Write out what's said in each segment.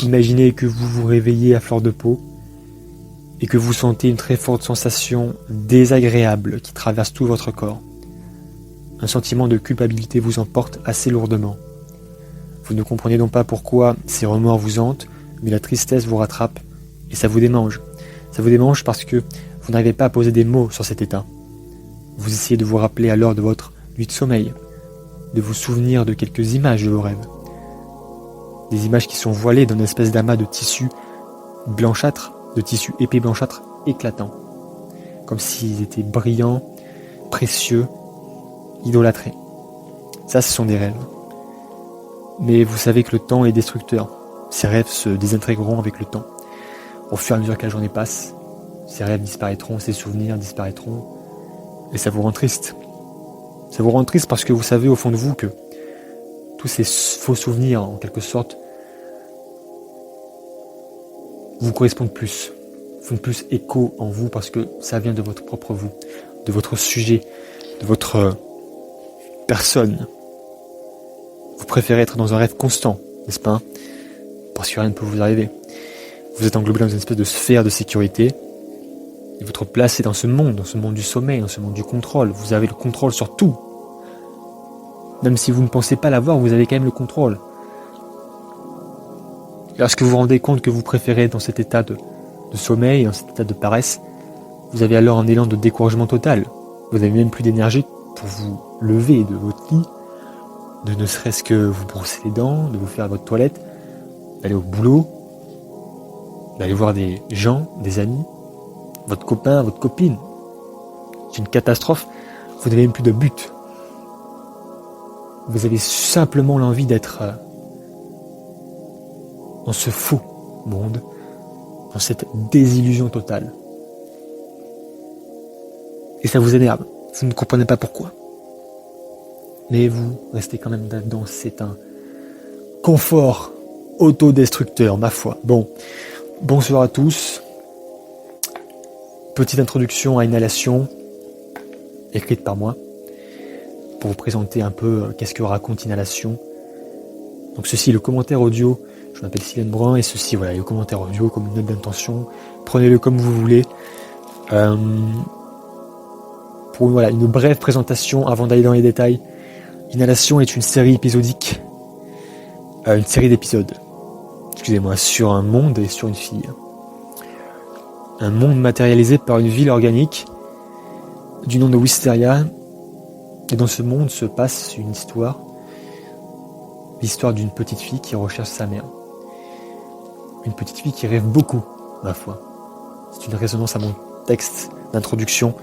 Imaginez que vous vous réveillez à fleur de peau et que vous sentez une très forte sensation désagréable qui traverse tout votre corps. Un sentiment de culpabilité vous emporte assez lourdement. Vous ne comprenez donc pas pourquoi ces remords vous hantent, mais la tristesse vous rattrape et ça vous démange. Ça vous démange parce que vous n'arrivez pas à poser des mots sur cet état. Vous essayez de vous rappeler à l'heure de votre nuit de sommeil, de vous souvenir de quelques images de vos rêves. Des images qui sont voilées d'une espèce d'amas de tissu blanchâtre, de tissu épais blanchâtre éclatant. Comme s'ils étaient brillants, précieux, idolâtrés. Ça, ce sont des rêves. Mais vous savez que le temps est destructeur. Ces rêves se désintégreront avec le temps. Au fur et à mesure que la journée passe, ces rêves disparaîtront, ces souvenirs disparaîtront. Et ça vous rend triste. Ça vous rend triste parce que vous savez au fond de vous que tous ces faux souvenirs, en quelque sorte, vous correspondent plus. Font plus écho en vous parce que ça vient de votre propre vous, de votre sujet, de votre personne. Vous préférez être dans un rêve constant, n'est-ce pas? Parce que rien ne peut vous arriver. Vous êtes englobé dans une espèce de sphère de sécurité. Et votre place est dans ce monde du sommeil, dans ce monde du contrôle. Vous avez le contrôle sur tout. Même si vous ne pensez pas l'avoir, vous avez quand même le contrôle. Et lorsque vous vous rendez compte que vous préférez être dans cet état de sommeil, dans cet état de paresse, vous avez alors un élan de découragement total. Vous n'avez même plus d'énergie pour vous lever de votre lit, de ne serait-ce que vous brosser les dents, de vous faire votre toilette, d'aller au boulot, d'aller voir des gens, des amis, votre copain, votre copine. C'est une catastrophe. Vous n'avez même plus de but. Vous avez simplement l'envie d'être dans ce faux monde, dans cette désillusion totale. Et ça vous énerve. Vous ne comprenez pas pourquoi. Mais vous restez quand même là-dedans. C'est un confort autodestructeur, ma foi. Bon, bonsoir à tous. Petite introduction à Inhalation, écrite par moi, pour vous présenter un peu qu'est-ce que raconte Inhalation. Donc ceci est le commentaire audio. Je m'appelle Sylvain Brun et ceci, voilà, le commentaire audio comme une note d'intention. Prenez-le comme vous voulez. Pour une brève présentation avant d'aller dans les détails. Inhalation est une série épisodique, une série d'épisodes, sur un monde et sur une fille. Un monde matérialisé par une ville organique du nom de Wisteria. Et dans ce monde se passe une histoire, l'histoire d'une petite fille qui recherche sa mère. Une petite fille qui rêve beaucoup, ma foi. C'est une résonance à mon texte d'introduction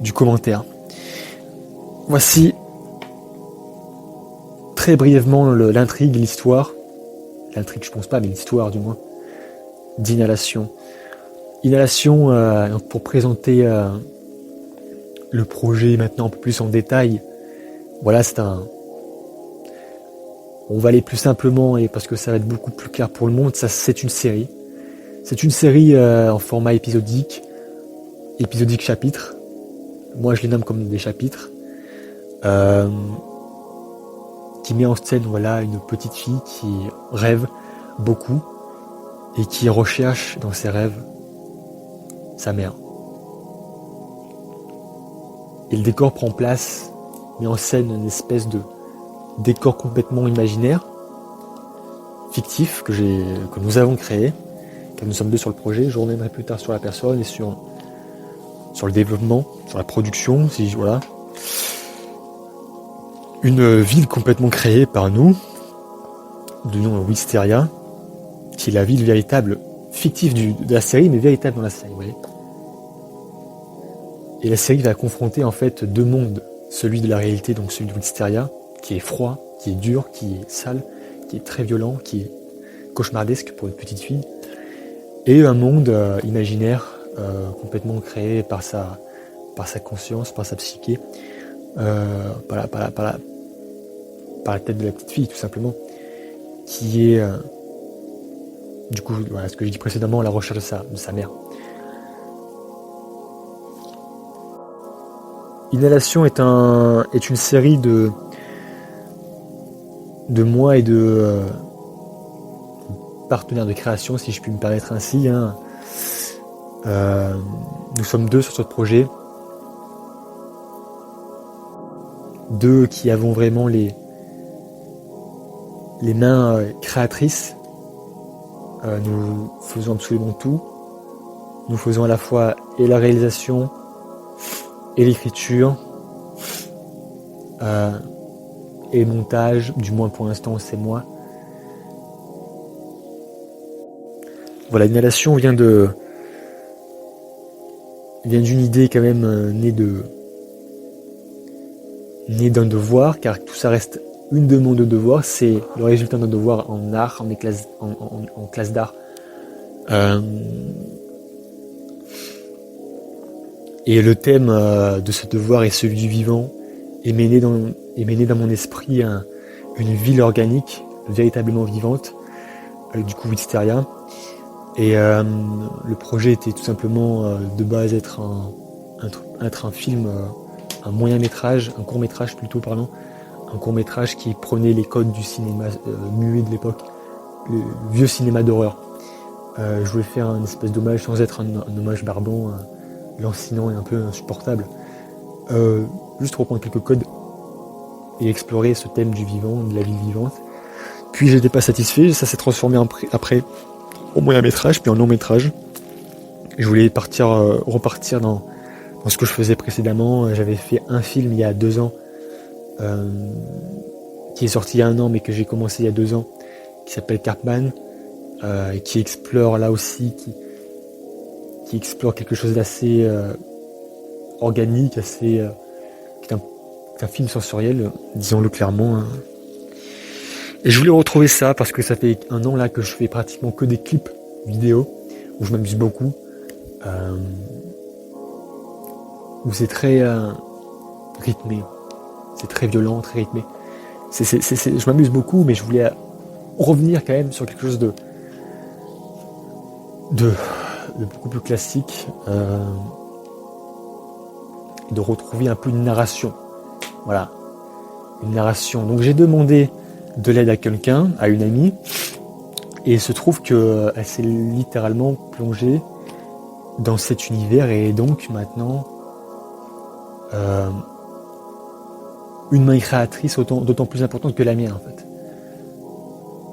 du commentaire. Voici très brièvement l'intrigue, l'histoire. L'intrigue, je pense pas, mais l'histoire du moins, d'Inhalation. Inhalation, pour présenter le projet maintenant un peu plus en détail, voilà, on va aller plus simplement, et parce que ça va être beaucoup plus clair pour le monde, c'est une série. C'est une série en format épisodique chapitre. Moi je les nomme comme des chapitres. Qui met en scène une petite fille qui rêve beaucoup et qui recherche dans ses rêves sa mère. Et le décor prend place, met en scène une espèce de décor complètement imaginaire, fictif, que nous avons créé, car nous sommes deux sur le projet. Je reviendrai plus tard sur la personne et sur le développement, sur la production, Une ville complètement créée par nous, du nom de Wisteria, qui est la ville véritable, fictive de la série, mais véritable dans la série, vous voyez. Et la série va confronter en fait deux mondes, celui de la réalité, donc celui de Wisteria, qui est froid, qui est dur, qui est sale, qui est très violent, qui est cauchemardesque pour une petite fille, et un monde imaginaire, complètement créé par sa conscience, par sa psyché, par la tête de la petite fille, tout simplement, qui est, ce que j'ai dit précédemment, la recherche de sa mère. Inhalation est une série de mois et de partenaire de création, si je puis me permettre ainsi. Hein. Nous sommes 2 sur ce projet. 2 qui avons vraiment les mains créatrices. Nous faisons absolument tout. Nous faisons à la fois et la réalisation et l'écriture et le montage, du moins pour l'instant c'est moi. Voilà, l'inhalation vient d'une idée quand même née d'un devoir, car tout ça reste une demande de devoir, c'est le résultat d'un devoir en art, en classe d'art. Et le thème de ce devoir est celui du vivant, et m'est né dans mon esprit une ville organique, véritablement vivante, du coup Wisteria. Et le projet était tout simplement de base être un film, un moyen métrage, un court métrage plutôt, pardon, un court métrage qui prenait les codes du cinéma muet de l'époque, le vieux cinéma d'horreur. Je voulais faire un espèce d'hommage sans être un hommage barbant, lancinant et un peu insupportable. Juste reprendre quelques codes et explorer ce thème du vivant, de la ville vivante. Puis j'étais pas satisfait, ça s'est transformé après au moyen métrage, puis en long métrage. Je voulais repartir dans ce que je faisais précédemment. J'avais fait un film il y a 2 ans, qui est sorti il y a 1 an, mais que j'ai commencé il y a 2 ans, qui s'appelle Cartman, et qui explore là aussi, qui explore quelque chose d'assez organique, qui est un film sensoriel, disons-le clairement. Hein. Et je voulais retrouver ça parce que ça fait 1 an là que je fais pratiquement que des clips vidéo où je m'amuse beaucoup, où c'est très rythmé, c'est très violent, très rythmé. Je m'amuse beaucoup, mais je voulais revenir quand même sur quelque chose de beaucoup plus classique, de retrouver un peu une narration. Voilà, une narration. Donc j'ai demandé de l'aide à quelqu'un, à une amie, et il se trouve qu'elle s'est littéralement plongée dans cet univers, et donc maintenant une main créatrice d'autant plus importante que la mienne en fait.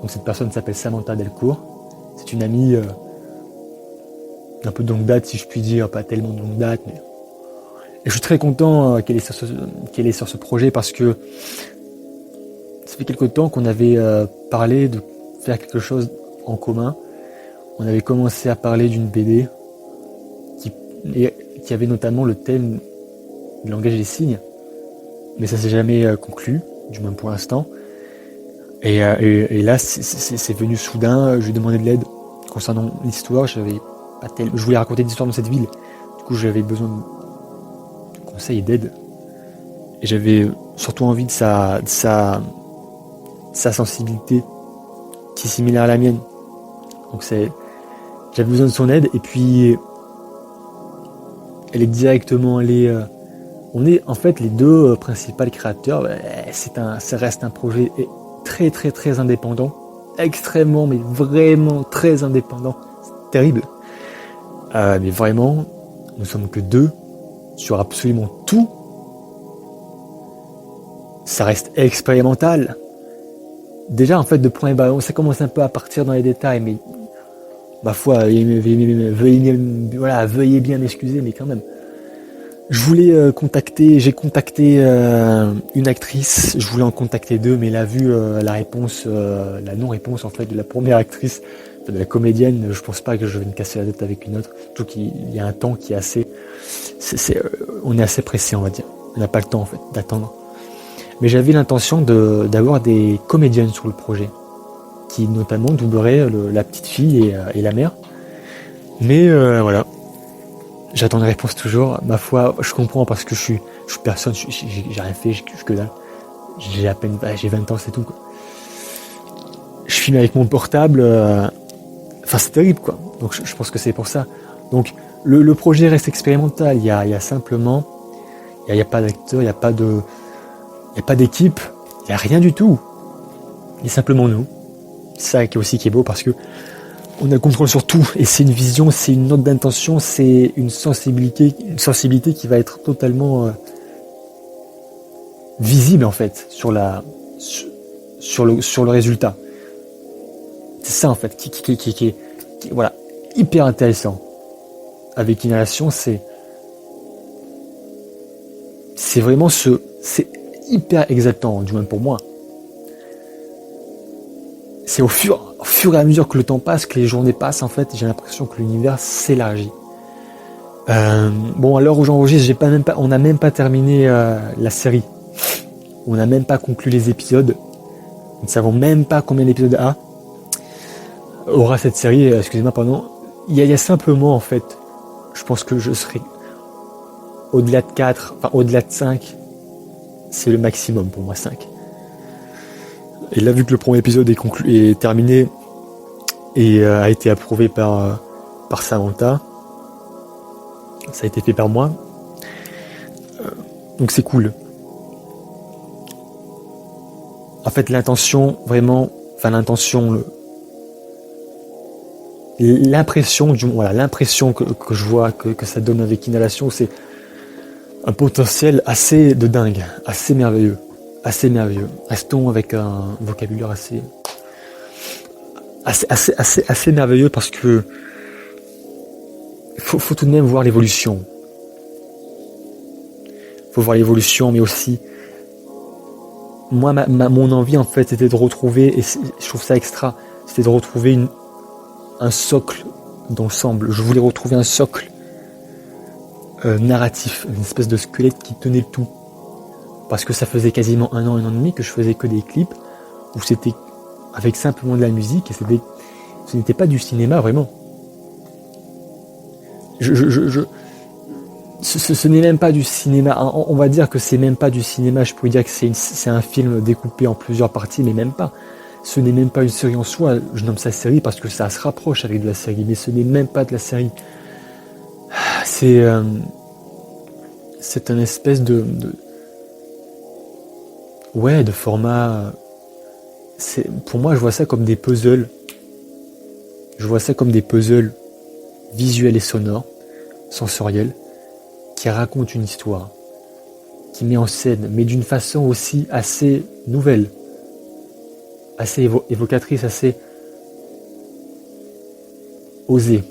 Donc cette personne s'appelle Samantha Delcourt, c'est une amie un peu de longue date si je puis dire, pas tellement de longue date, mais et je suis très content qu'elle est sur ce projet parce que ça fait quelque temps qu'on avait parlé de faire quelque chose en commun. On avait commencé à parler d'une BD qui avait notamment le thème du langage des signes, mais ça s'est jamais conclu, du moins pour l'instant. Et là, c'est venu soudain. Je lui ai demandé de l'aide concernant l'histoire. Je voulais raconter l'histoire dans cette ville. Du coup, j'avais besoin de conseils et d'aide. Et j'avais surtout envie de sa sensibilité qui est similaire à la mienne. Donc j'avais besoin de son aide, et puis elle est directement allée. On est en fait les 2 principaux créateurs. Ça reste un projet très très très indépendant, extrêmement mais vraiment très indépendant. C'est terrible. Mais vraiment, nous sommes que 2 sur absolument tout. Ça reste expérimental. Déjà, en fait, de point et bas, ça commence un peu à partir dans les détails, mais ma foi, veuillez bien m'excuser, mais quand même. J'ai contacté une actrice, je voulais en contacter 2, mais là, vu la non-réponse en fait de la première actrice, de la comédienne, je pense pas que je vais me casser la tête avec une autre. Surtout qu'il y a un temps qui est assez, on est assez pressé, on va dire. On n'a pas le temps en fait d'attendre. Mais j'avais l'intention d'avoir des comédiennes sur le projet, qui notamment doubleraient la petite fille et la mère. Mais voilà, j'attends une réponse toujours. Ma foi, je comprends parce que je suis personne, j'ai rien fait, je que dalle. J'ai 20 ans, c'est tout, quoi. Je filme avec mon portable, enfin c'est terrible, quoi. Donc je pense que c'est pour ça. Donc le projet reste expérimental. Il y a simplement, il y a pas d'acteur, il y a pas d'équipe, il n'y a rien du tout. Il y a simplement nous. Ça qui est beau parce que on a le contrôle sur tout et c'est une vision, c'est une note d'intention, c'est une sensibilité qui va être totalement visible en fait sur le résultat. C'est ça en fait qui est voilà, hyper intéressant. Avec Inhalation, c'est vraiment c'est hyper exaltant, du moins pour moi. C'est au fur et à mesure que le temps passe, que les journées passent, en fait, j'ai l'impression que l'univers s'élargit. Bon, à l'heure où j'enregistre, on n'a même pas terminé la série. On n'a même pas conclu les épisodes. Nous ne savons même pas combien d'épisodes aura cette série. Excusez-moi, pardon. Il y a simplement, en fait, je pense que je serai au-delà de 4, enfin au-delà de 5. C'est le maximum pour moi, 5. Et là, vu que le premier épisode est terminé et a été approuvé par Samantha, ça a été fait par moi, donc c'est cool. En fait, l'impression que je vois que ça donne avec Inhalation, c'est un potentiel assez de dingue, assez merveilleux. Restons avec un vocabulaire assez merveilleux parce que faut tout de même voir l'évolution. Faut voir l'évolution, mais aussi moi mon envie en fait c'était de retrouver, et je trouve ça extra, c'était de retrouver un socle d'ensemble. Je voulais retrouver un socle narratif, une espèce de squelette qui tenait le tout. Parce que ça faisait quasiment un an et demi que je faisais que des clips où c'était avec simplement de la musique et ce n'était pas du cinéma vraiment. Ce n'est même pas du cinéma. On va dire que c'est même pas du cinéma. Je pourrais dire que c'est un film découpé en plusieurs parties, mais même pas. Ce n'est même pas une série en soi. Je nomme ça série parce que ça se rapproche avec de la série, mais ce n'est même pas de la série. C'est un espèce de format. Pour moi, je vois ça comme des puzzles. Je vois ça comme des puzzles visuels et sonores, sensoriels, qui racontent une histoire, qui met en scène, mais d'une façon aussi assez nouvelle, assez évocatrice, assez osée.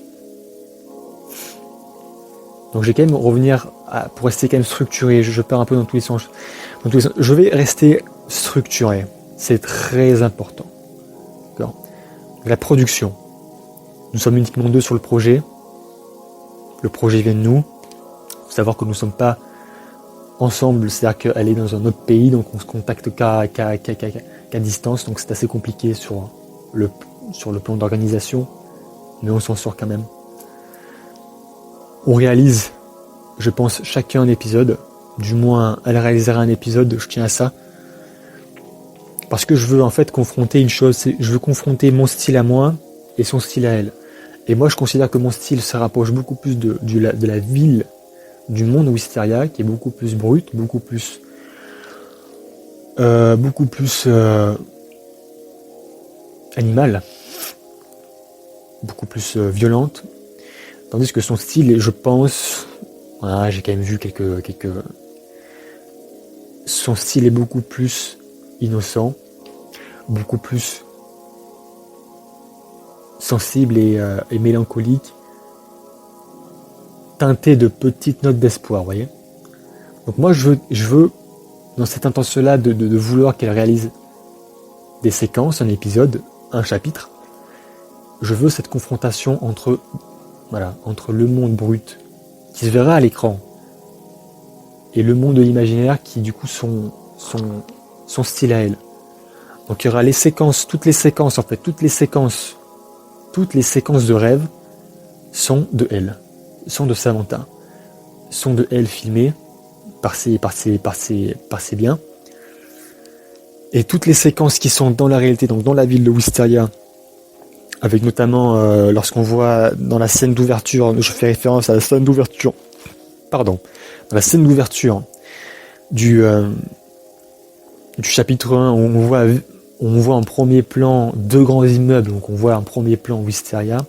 Donc je vais quand même revenir pour rester quand même structuré. Je pars un peu dans tous les sens. Je vais rester structuré. C'est très important. D'accord. La production. Nous sommes uniquement 2 sur le projet. Le projet vient de nous. Il faut savoir que nous ne sommes pas ensemble. C'est-à-dire qu'elle est dans un autre pays, donc on se contacte qu'à distance. Donc c'est assez compliqué sur le plan d'organisation. Mais on s'en sort quand même. On réalise, je pense, chacun un épisode. Du moins, elle réalisera un épisode, je tiens à ça. Parce que je veux en fait confronter une chose, je veux confronter mon style à moi et son style à elle. Et moi, je considère que mon style se rapproche beaucoup plus de la ville, du monde Wisteria, qui est beaucoup plus brute, beaucoup plus animale, beaucoup plus violente. Tandis que son style, je pense, j'ai quand même vu quelques. Son style est beaucoup plus innocent, beaucoup plus sensible et mélancolique, teinté de petites notes d'espoir, vous voyez. Donc moi, je veux dans cette intention-là de vouloir qu'elle réalise des séquences, un épisode, un chapitre. Je veux cette confrontation entre le monde brut qui se verra à l'écran et le monde de l'imaginaire qui du coup son style à elle. Donc il y aura toutes les séquences de rêve sont de elle, sont de Samantha, sont de elle filmées par ses biens. Et toutes les séquences qui sont dans la réalité, donc dans la ville de Wisteria, avec notamment lorsqu'on voit dans la scène d'ouverture, je fais référence à la scène d'ouverture, dans la scène d'ouverture du chapitre 1, où on voit on voit en premier plan 2 grands immeubles, donc on voit en premier plan Wisteria.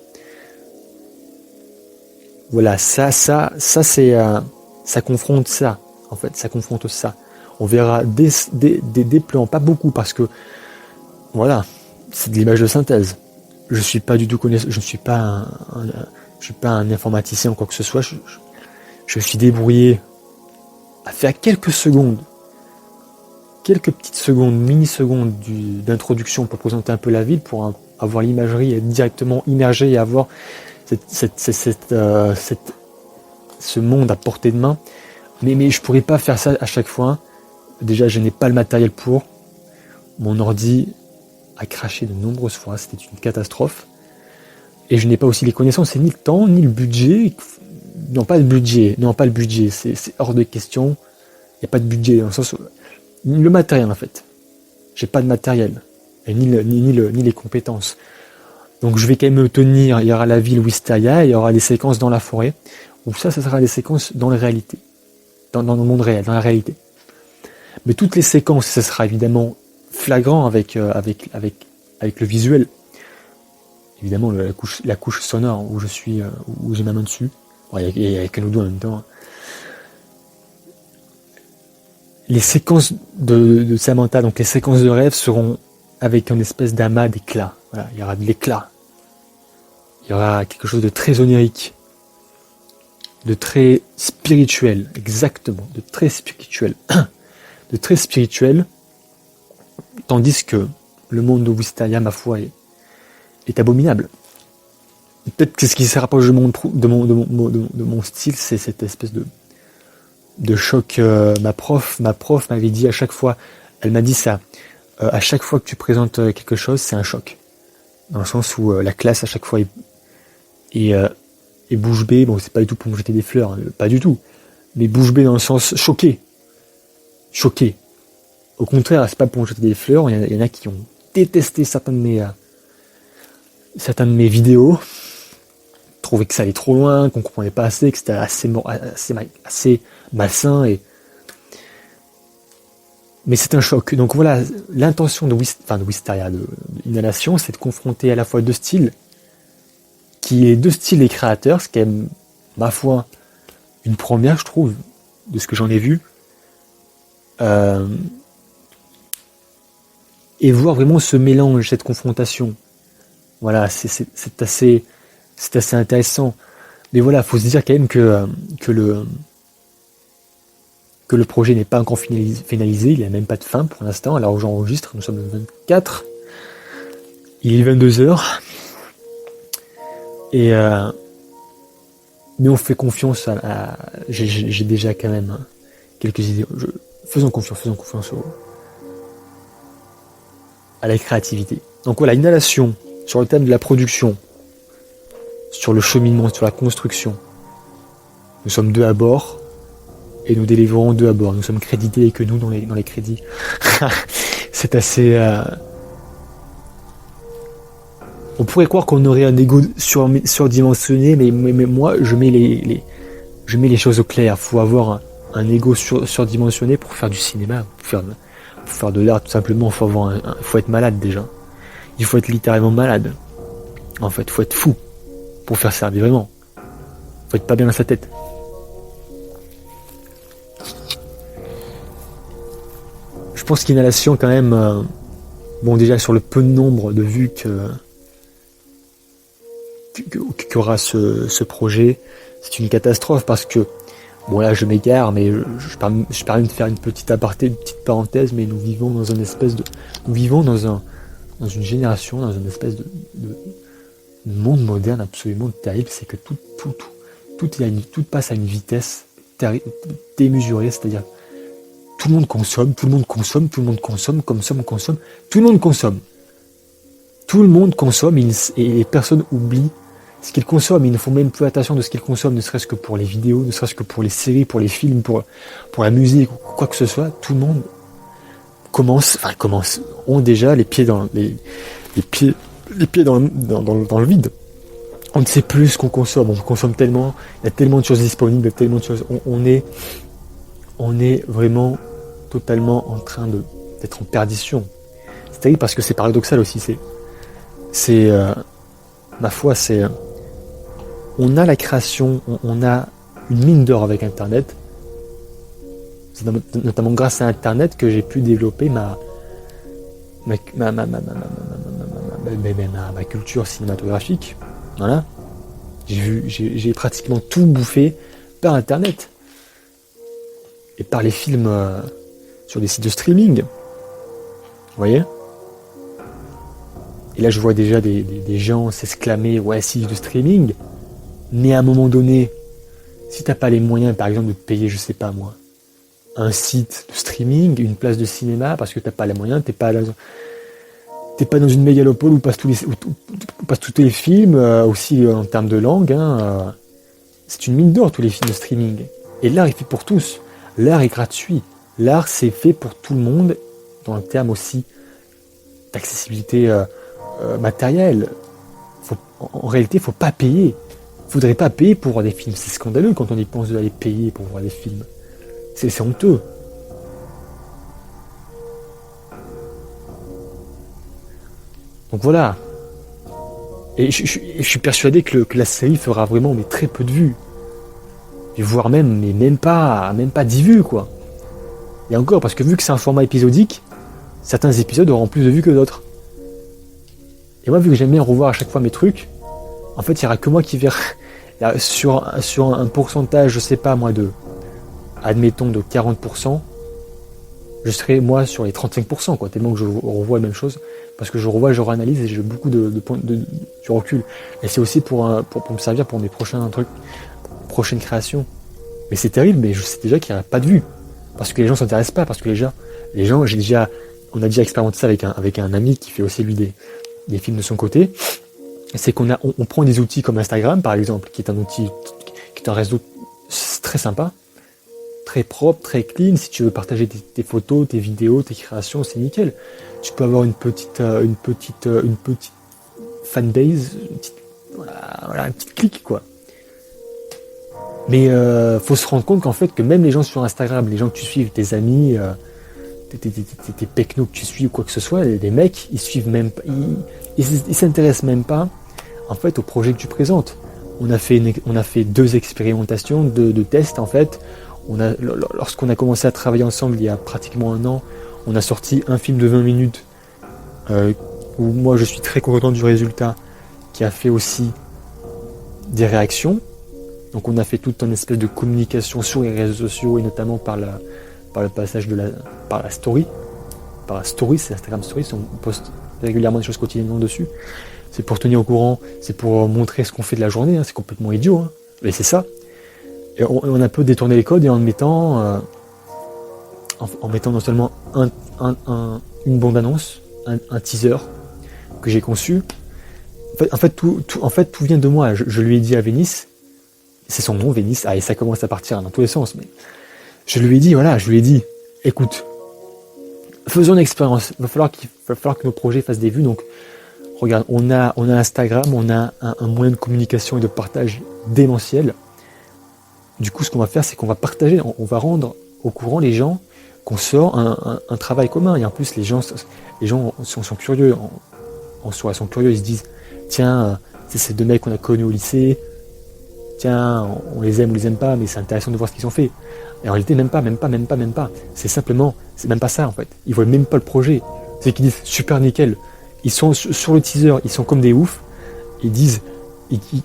Voilà, ça c'est, ça confronte ça, en fait, ça confronte ça. On verra des plans, pas beaucoup, parce que, voilà, c'est de l'image de synthèse. Je suis pas du tout connaisseur, je suis pas un informaticien ou quoi que ce soit, je suis débrouillé à faire quelques petites secondes, mini-secondes d'introduction pour présenter un peu la ville, pour avoir l'imagerie et être directement immergé et avoir ce monde à portée de main. Mais je pourrais pas faire ça à chaque fois. Déjà, je n'ai pas le matériel pour. Mon ordi a craché de nombreuses fois, c'était une catastrophe. Et je n'ai pas aussi les connaissances, et ni le temps, ni le budget. Non, pas le budget, c'est hors de question. Il n'y a pas de budget, dans le sens où, le matériel en fait. J'ai pas de matériel, et ni les compétences. Donc je vais quand même me tenir, il y aura la ville Wisteria, il y aura des séquences dans la forêt, où ça sera des séquences dans la réalité. Dans le monde réel, dans la réalité. Mais toutes les séquences, ça sera évidemment flagrant avec le visuel. Évidemment, la couche sonore où où j'ai ma main dessus. Bon, il y a que nos doigts en même temps. Les séquences de Samantha, donc les séquences de rêve, seront avec une espèce d'amas d'éclat. Voilà, il y aura de l'éclat. Il y aura quelque chose de très onirique, de très spirituel, exactement, de très spirituel. De très spirituel, tandis que le monde de Wisteria, ma foi, est abominable. Peut-être que ce qui se rapproche de mon style, c'est cette espèce de choc. Ma prof m'avait dit à chaque fois, elle m'a dit ça, à chaque fois que tu présentes quelque chose, c'est un choc. Dans le sens où la classe à chaque fois est bouche bée. Bon, c'est pas du tout pour me jeter des fleurs, hein, pas du tout. Mais bouche bée dans le sens choqué. Choqué. Au contraire, c'est pas pour me jeter des fleurs. Il y en a qui ont détesté certaines de mes vidéos, trouvaient que ça allait trop loin, qu'on comprenait pas assez, que c'était assez malsain. Mais c'est un choc. Donc voilà, l'intention de Wisteria, de Inhalation, c'est de confronter à la fois deux styles, qui est deux styles des créateurs, c'est quand même, ma foi, une première, je trouve, de ce que j'en ai vu. Et voir vraiment ce mélange, cette confrontation. Voilà, c'est assez intéressant. Mais voilà, faut se dire quand même que le projet n'est pas encore finalisé, il n'a même pas de fin pour l'instant. Alors j'enregistre, nous sommes le 24, il est 22h. Et mais on fait confiance j'ai déjà quand même quelques idées. Faisons confiance à la créativité. Donc voilà, Inhalation sur le thème de la production, sur le cheminement, sur la construction. Nous sommes deux à bord et nous délivrons deux à bord. Nous sommes crédités et que nous dans les crédits. C'est assez... On pourrait croire qu'on aurait un ego surdimensionné, mais moi je mets les choses au clair. Faut avoir un ego surdimensionné pour faire du cinéma, pour faire de l'art tout simplement. Faut être malade déjà. Il faut être littéralement malade. En fait, faut être fou pour faire ça, mais vraiment. Faut être pas bien dans sa tête. Je pense qu'Inhalation quand même, bon déjà sur le peu de nombre de vues qu'aura ce projet, c'est une catastrophe parce que, bon là je m'égare, mais je permets de faire une petite aparté, une petite parenthèse, mais nous vivons dans une génération, dans une espèce de monde moderne absolument terrible, c'est que tout passe à une vitesse démesurée, c'est-à-dire tout le monde consomme, et personne oublie ce qu'ils consomment. Ils ne font même plus attention de ce qu'ils consomment, ne serait-ce que pour les vidéos, ne serait-ce que pour les séries, pour les films, pour la musique, ou quoi que ce soit. Tout le monde ont déjà les pieds dans le vide. On ne sait plus ce qu'on consomme. On consomme tellement, il y a tellement de choses disponibles, tellement de choses. On est vraiment totalement en train d'être en perdition. C'est terrible parce que c'est paradoxal aussi. Ma foi, on a la création, on a une mine d'or avec Internet. C'est notamment grâce à Internet que j'ai pu développer ma culture cinématographique. Voilà. J'ai pratiquement tout bouffé par Internet. Et par les films sur des sites de streaming. Vous voyez ? Et là, je vois déjà des gens s'exclamer « Ouais, site de streaming », mais à un moment donné, si t'as pas les moyens, par exemple, de payer, je sais pas moi, un site de streaming, une place de cinéma, parce que t'as pas les moyens, t'es pas dans une mégalopole où passent tous les films, aussi en termes de langue, hein, c'est une mine d'or, tous les films de streaming. Et l'art est fait pour tous. L'art est gratuit. L'art, c'est fait pour tout le monde, dans le terme aussi d'accessibilité matérielle. En réalité, il ne faut pas payer. Il ne faudrait pas payer pour voir des films. C'est scandaleux quand on y pense d'aller payer pour voir des films. C'est honteux. Donc voilà. Et je suis persuadé que la série fera vraiment très peu de vues. Et voire même pas 10 vues, quoi. Et encore, parce que vu que c'est un format épisodique, certains épisodes auront plus de vues que d'autres. Et moi, vu que j'aime bien revoir à chaque fois mes trucs, en fait, il n'y aura que moi qui verrai. Sur un pourcentage, je sais pas moi, admettons de 40%, je serai moi sur les 35%, quoi, tellement que je revois la même chose. Parce que je revois, je réanalyse et j'ai beaucoup de recul. Et c'est aussi pour me servir pour mes prochaines créations. Mais c'est terrible, mais je sais déjà qu'il n'y a pas de vues. Parce que les gens ne s'intéressent pas, parce que les gens, on a déjà expérimenté ça avec un ami qui fait aussi lui des films de son côté. C'est on prend des outils comme Instagram, par exemple, qui est un réseau très sympa, très propre, très clean. Si tu veux partager tes photos, tes vidéos, tes créations, c'est nickel. Tu peux avoir une petite fanbase, une petite clique, quoi. Mais faut se rendre compte qu'en fait, que même les gens sur Instagram, les gens que tu suis, tes amis, tes pecnos que tu suis ou quoi que ce soit, les mecs, ils suivent même pas, ils s'intéressent même pas, en fait, au projet que tu présentes. On a fait 2 expérimentations, 2 tests, en fait. Lorsqu'on a commencé à travailler ensemble il y a pratiquement 1 an, on a sorti un film de 20 minutes, où moi je suis très content du résultat, qui a fait aussi des réactions. Donc on a fait toute une espèce de communication sur les réseaux sociaux et notamment par le passage par la story. Par la story, c'est Instagram Stories, on poste régulièrement des choses quotidiennement dessus. C'est pour tenir au courant, c'est pour montrer ce qu'on fait de la journée, hein, c'est complètement idiot, hein. Mais c'est ça. Et on a un peu détourné les codes et en mettant non seulement une bande-annonce, un teaser que j'ai conçu. En fait, tout vient de moi. Je lui ai dit à Vénice, c'est son nom, Vénice, et ça commence à partir dans tous les sens, mais je lui ai dit, écoute, faisons une expérience, il va falloir que nos projets fassent des vues, donc regarde, on a Instagram, on a un moyen de communication et de partage démentiel. Du coup, ce qu'on va faire, c'est qu'on va partager, on va rendre au courant les gens qu'on sort un travail commun, et en plus les gens sont curieux, en soi, ils sont curieux, ils se disent, tiens, c'est ces 2 mecs qu'on a connus au lycée, tiens, on les aime ou les aime pas, mais c'est intéressant de voir ce qu'ils ont fait. Et en réalité, même pas. C'est même pas ça, en fait. Ils voient même pas le projet. C'est qu'ils disent, super nickel. Ils sont sur le teaser, ils sont comme des oufs. Ils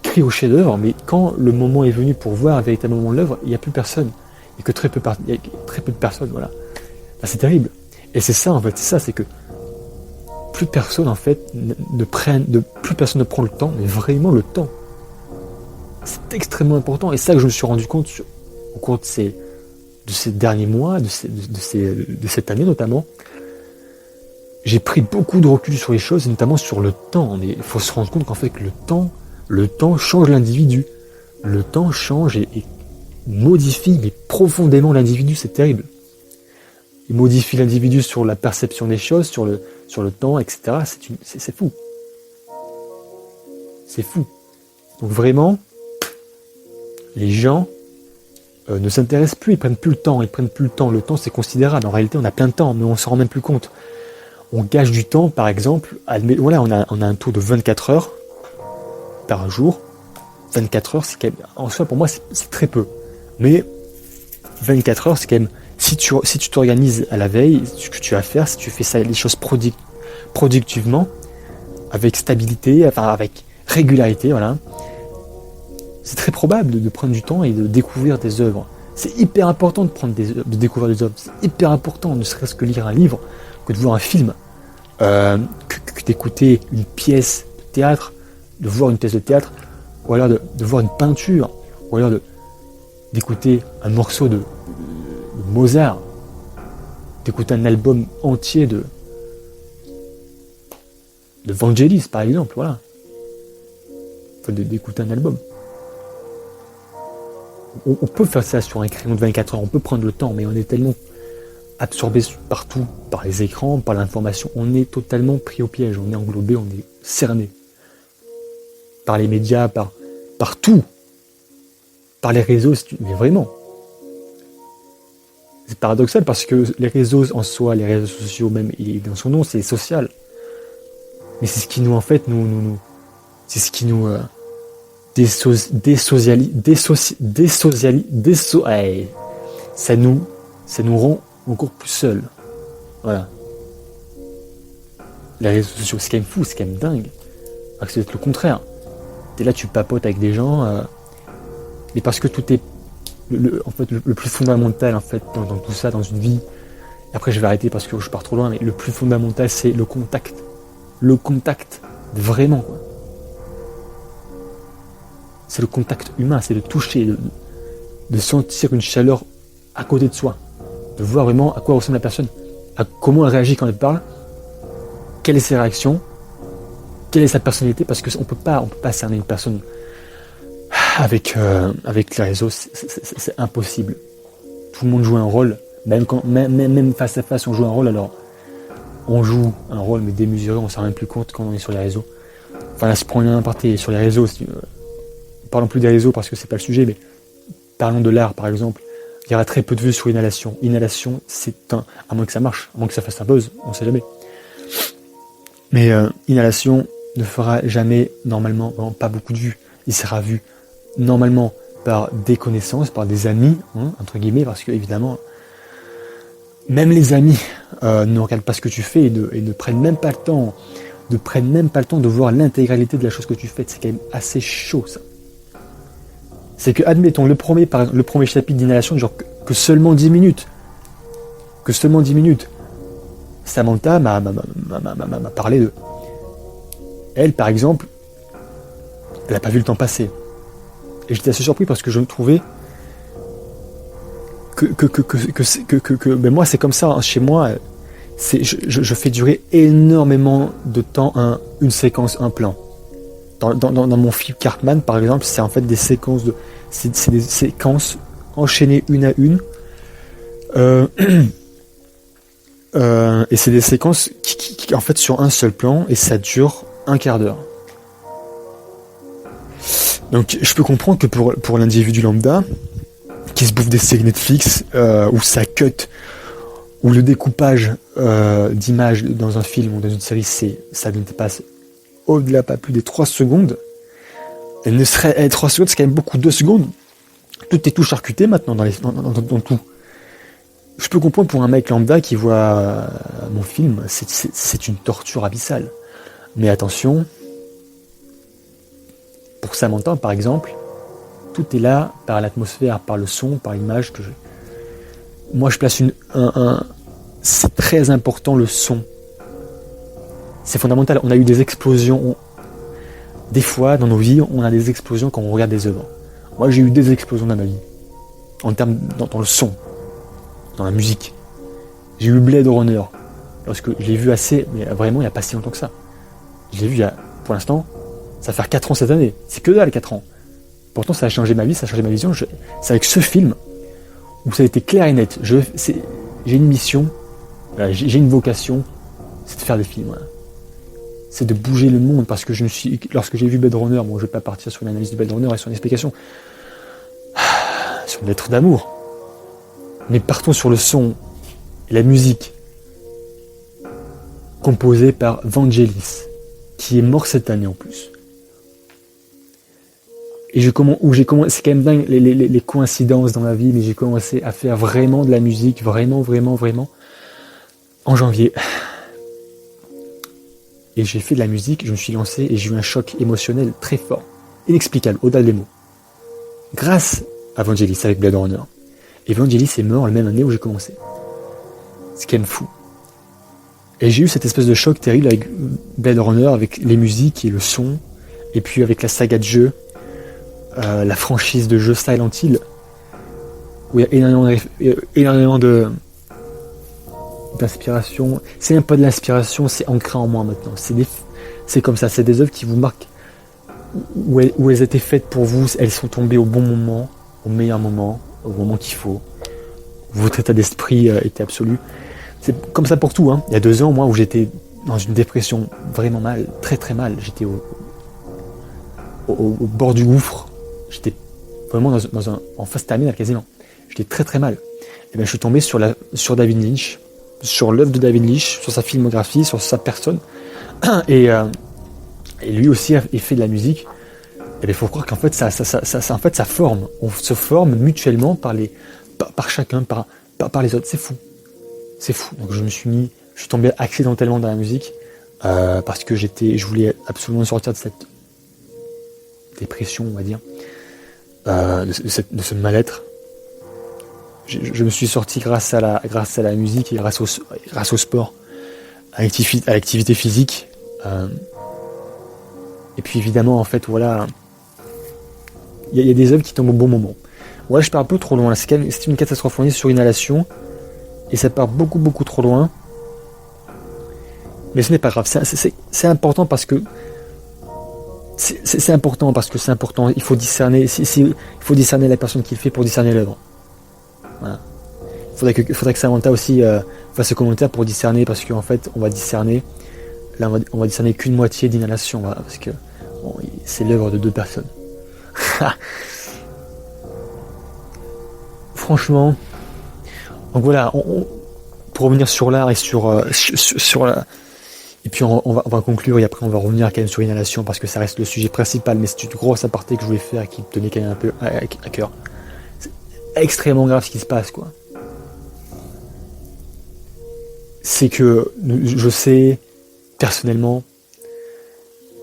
crient au chef-d'œuvre, mais quand le moment est venu pour voir véritablement l'œuvre, il n'y a plus personne. Il y a très peu de personnes, voilà. Enfin, c'est terrible. Et c'est ça, en fait, c'est que plus personne, en fait, plus personne ne prend le temps, mais vraiment le temps. C'est extrêmement important, et c'est ça que je me suis rendu compte au cours de ces derniers mois, de cette année notamment. J'ai pris beaucoup de recul sur les choses, et notamment sur le temps. Mais il faut se rendre compte qu'en fait, que le temps change l'individu. Le temps change et modifie mais profondément l'individu, c'est terrible. Il modifie l'individu sur la perception des choses, sur le temps, etc. C'est fou. C'est fou. Donc vraiment, les gens ne s'intéressent plus, ils prennent plus le temps. Le temps, c'est considérable. En réalité, on a plein de temps, mais on s'en rend même plus compte. on gage du temps, par exemple, voilà, on a un taux de 24 heures par jour. 24 heures, c'est quand même, en soi, pour moi, c'est très peu. Mais 24 heures, c'est quand même, si tu t'organises à la veille, ce que tu vas faire, si tu fais ça, les choses productivement, avec stabilité, enfin, avec régularité, voilà, c'est très probable de prendre du temps et de découvrir des œuvres. C'est hyper important de découvrir des œuvres. C'est hyper important, ne serait-ce que lire un livre, que de voir un film, que d'écouter une pièce de théâtre, de voir une pièce de théâtre, ou alors de voir une peinture, ou alors d'écouter un morceau de Mozart, d'écouter un album entier de Vangelis, par exemple, voilà. Enfin, d'écouter un album. On peut faire ça sur un crayon de 24 heures, on peut prendre le temps, mais on est tellement absorbé partout, par les écrans, par l'information, on est totalement pris au piège, on est englobé, on est cerné. Par les médias, par tout. Par les réseaux, mais vraiment. C'est paradoxal parce que les réseaux en soi, les réseaux sociaux même, dans son nom, c'est social. Mais c'est ce qui nous, en fait, c'est ce qui nous ça nous rend encore plus seuls. Voilà. Les réseaux sociaux, c'est quand même fou, c'est quand même dingue. Alors que c'est peut-être le contraire. T'es là, tu papotes avec des gens, mais parce que tout est en fait, le plus fondamental en fait dans tout ça, dans une vie. Et après, je vais arrêter parce que je pars trop loin, mais le plus fondamental, c'est le contact. Le contact, vraiment, quoi. C'est le contact humain, c'est de toucher, de sentir une chaleur à côté de soi, de voir vraiment à quoi ressemble la personne, à comment elle réagit quand elle parle, quelles sont ses réactions, quelle est sa personnalité, parce qu'on peut pas cerner une personne avec les réseaux, c'est impossible. Tout le monde joue un rôle, même face à face on joue un rôle, alors on joue un rôle mais démesuré, on ne s'en rend même plus compte quand on est sur les réseaux. Enfin là, se prendre un aparté sur les réseaux, parlons plus des réseaux parce que c'est pas le sujet, mais parlons de l'art par exemple. Il y aura très peu de vues sur Inhalation. Inhalation, c'est à moins que ça marche, à moins que ça fasse un buzz, on sait jamais. Mais Inhalation ne fera jamais, normalement, vraiment pas beaucoup de vues. Il sera vu normalement par des connaissances, par des amis, entre guillemets, parce que évidemment, même les amis ne regardent pas ce que tu fais et ne prennent même pas le temps, de voir l'intégralité de la chose que tu fais. C'est quand même assez chaud ça. C'est que, admettons, le premier chapitre d'Inhalation, genre que seulement 10 minutes. Samantha m'a parlé de... Elle, par exemple, elle n'a pas vu le temps passer. Et j'étais assez surpris parce que je me trouvais mais moi, c'est comme ça, hein, chez moi, je fais durer énormément de temps une séquence, un plan. Dans mon film Cartman, par exemple, c'est en fait des séquences c'est des séquences enchaînées une à une. Et c'est des séquences qui en fait sur un seul plan et ça dure un quart d'heure. Donc je peux comprendre que pour l'individu lambda qui se bouffe des séries Netflix où ça cut, où le découpage d'images dans un film ou dans une série ça ne dépasse au-delà pas plus des 3 secondes. 3 secondes, c'est quand même beaucoup. 2 secondes, tout est tout charcuté maintenant dans tout. Je peux comprendre pour un mec lambda qui voit mon film, c'est une torture abyssale. Mais attention, pour Samantha par exemple, tout est là par l'atmosphère, par le son, par l'image que moi je place c'est très important le son. C'est fondamental. On a eu des explosions. Des fois, dans nos vies, on a des explosions quand on regarde des œuvres. Moi, j'ai eu des explosions dans ma vie. En termes, dans le son. Dans la musique. J'ai eu Blade Runner. Lorsque je l'ai vu assez, mais vraiment, il n'y a pas si longtemps que ça. Je l'ai vu pour l'instant, ça va faire 4 ans cette année. C'est que dalle, 4 ans. Pourtant, ça a changé ma vie, ça a changé ma vision. C'est avec ce film où ça a été clair et net. J'ai une mission, j'ai une vocation, c'est de faire des films. Voilà. C'est de bouger le monde, parce que lorsque j'ai vu Blade Runner, bon, je ne vais pas partir sur l'analyse de Blade Runner et sur une explication, sur une lettre d'amour, mais partons sur le son et la musique. composé par Vangelis, qui est mort cette année en plus. Et j'ai commencé, c'est quand même dingue les coïncidences dans la vie, mais j'ai commencé à faire vraiment de la musique, vraiment, en janvier. Et j'ai fait de la musique, je me suis lancé et j'ai eu un choc émotionnel très fort, inexplicable, au-delà des mots. Grâce à Vangelis avec Blade Runner. Et Vangelis est mort la même année où j'ai commencé. C'est quand même fou. Et j'ai eu cette espèce de choc terrible avec Blade Runner, avec les musiques et le son, et puis avec la saga de jeu, la franchise de jeu Silent Hill, où il y a énormément d'inspiration. C'est même pas de l'inspiration, c'est ancré en moi maintenant. C'est comme ça, c'est des œuvres qui vous marquent, où elles étaient faites pour vous, elles sont tombées au bon moment, au meilleur moment, au moment qu'il faut. Votre état d'esprit était absolu. C'est comme ça pour tout, hein. Il y a 2 ans, moi, où j'étais dans une dépression vraiment mal, très très mal. J'étais au bord du gouffre. J'étais vraiment en phase terminale quasiment. J'étais très très mal. Et bien je suis tombé sur David Lynch, sur l'œuvre de David Lynch, sur sa filmographie, sur sa personne. Et lui aussi a fait de la musique. Et il faut croire qu'en fait ça forme. On se forme mutuellement par chacun, par les autres. C'est fou. C'est fou. Donc je suis tombé accidentellement dans la musique parce que je voulais absolument sortir de cette dépression, on va dire, de ce mal-être. Je me suis sorti grâce à la musique et grâce au sport, à l'activité physique. Et puis évidemment, en fait, voilà, il y a des œuvres qui tombent au bon moment. Ouais, je pars un peu trop loin là. C'est une catastrophe. On est sur Inhalation et ça part beaucoup trop loin. Mais ce n'est pas grave. C'est important parce que c'est important parce que c'est important. Il faut discerner. Il faut discerner la personne qui le fait pour discerner l'œuvre. Voilà. Il faudrait que Samantha aussi fasse un commentaire pour discerner, parce qu'en fait, on va discerner. Là, on va discerner qu'une moitié d'Inhalation, voilà, parce que c'est l'œuvre de 2 personnes. Franchement. Donc voilà, pour revenir sur l'art et sur la. Et puis on va conclure et après on va revenir quand même sur Inhalation parce que ça reste le sujet principal, mais c'est une grosse aparté que je voulais faire et qui me tenait quand même un peu à cœur. C'est extrêmement grave ce qui se passe, quoi. C'est que je sais personnellement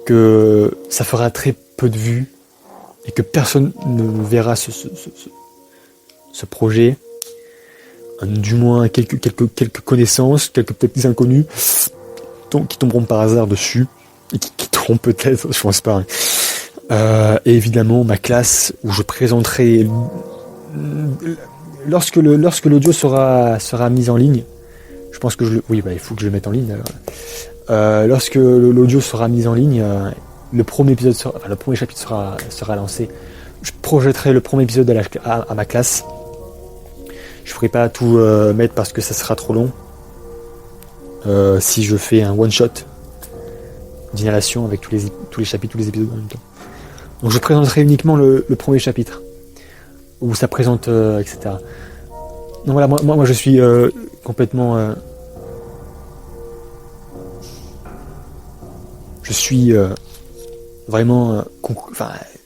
que ça fera très peu de vues et que personne ne verra ce projet. Du moins quelques connaissances, quelques petits inconnus qui tomberont par hasard dessus et qui quitteront peut-être, je pense pas. Et évidemment ma classe où je présenterai lorsque l'audio sera mis en ligne. Je pense que il faut que je le mette en ligne. Lorsque l'audio sera mis en ligne, le premier chapitre sera lancé. Je projetterai le premier épisode à ma classe. Je ferai pas tout mettre parce que ça sera trop long. Si je fais un one shot d'Inhalation avec tous les chapitres, tous les épisodes en même temps. Donc je présenterai uniquement le premier chapitre où ça présente, etc. Donc voilà, moi je suis complètement. Je suis vraiment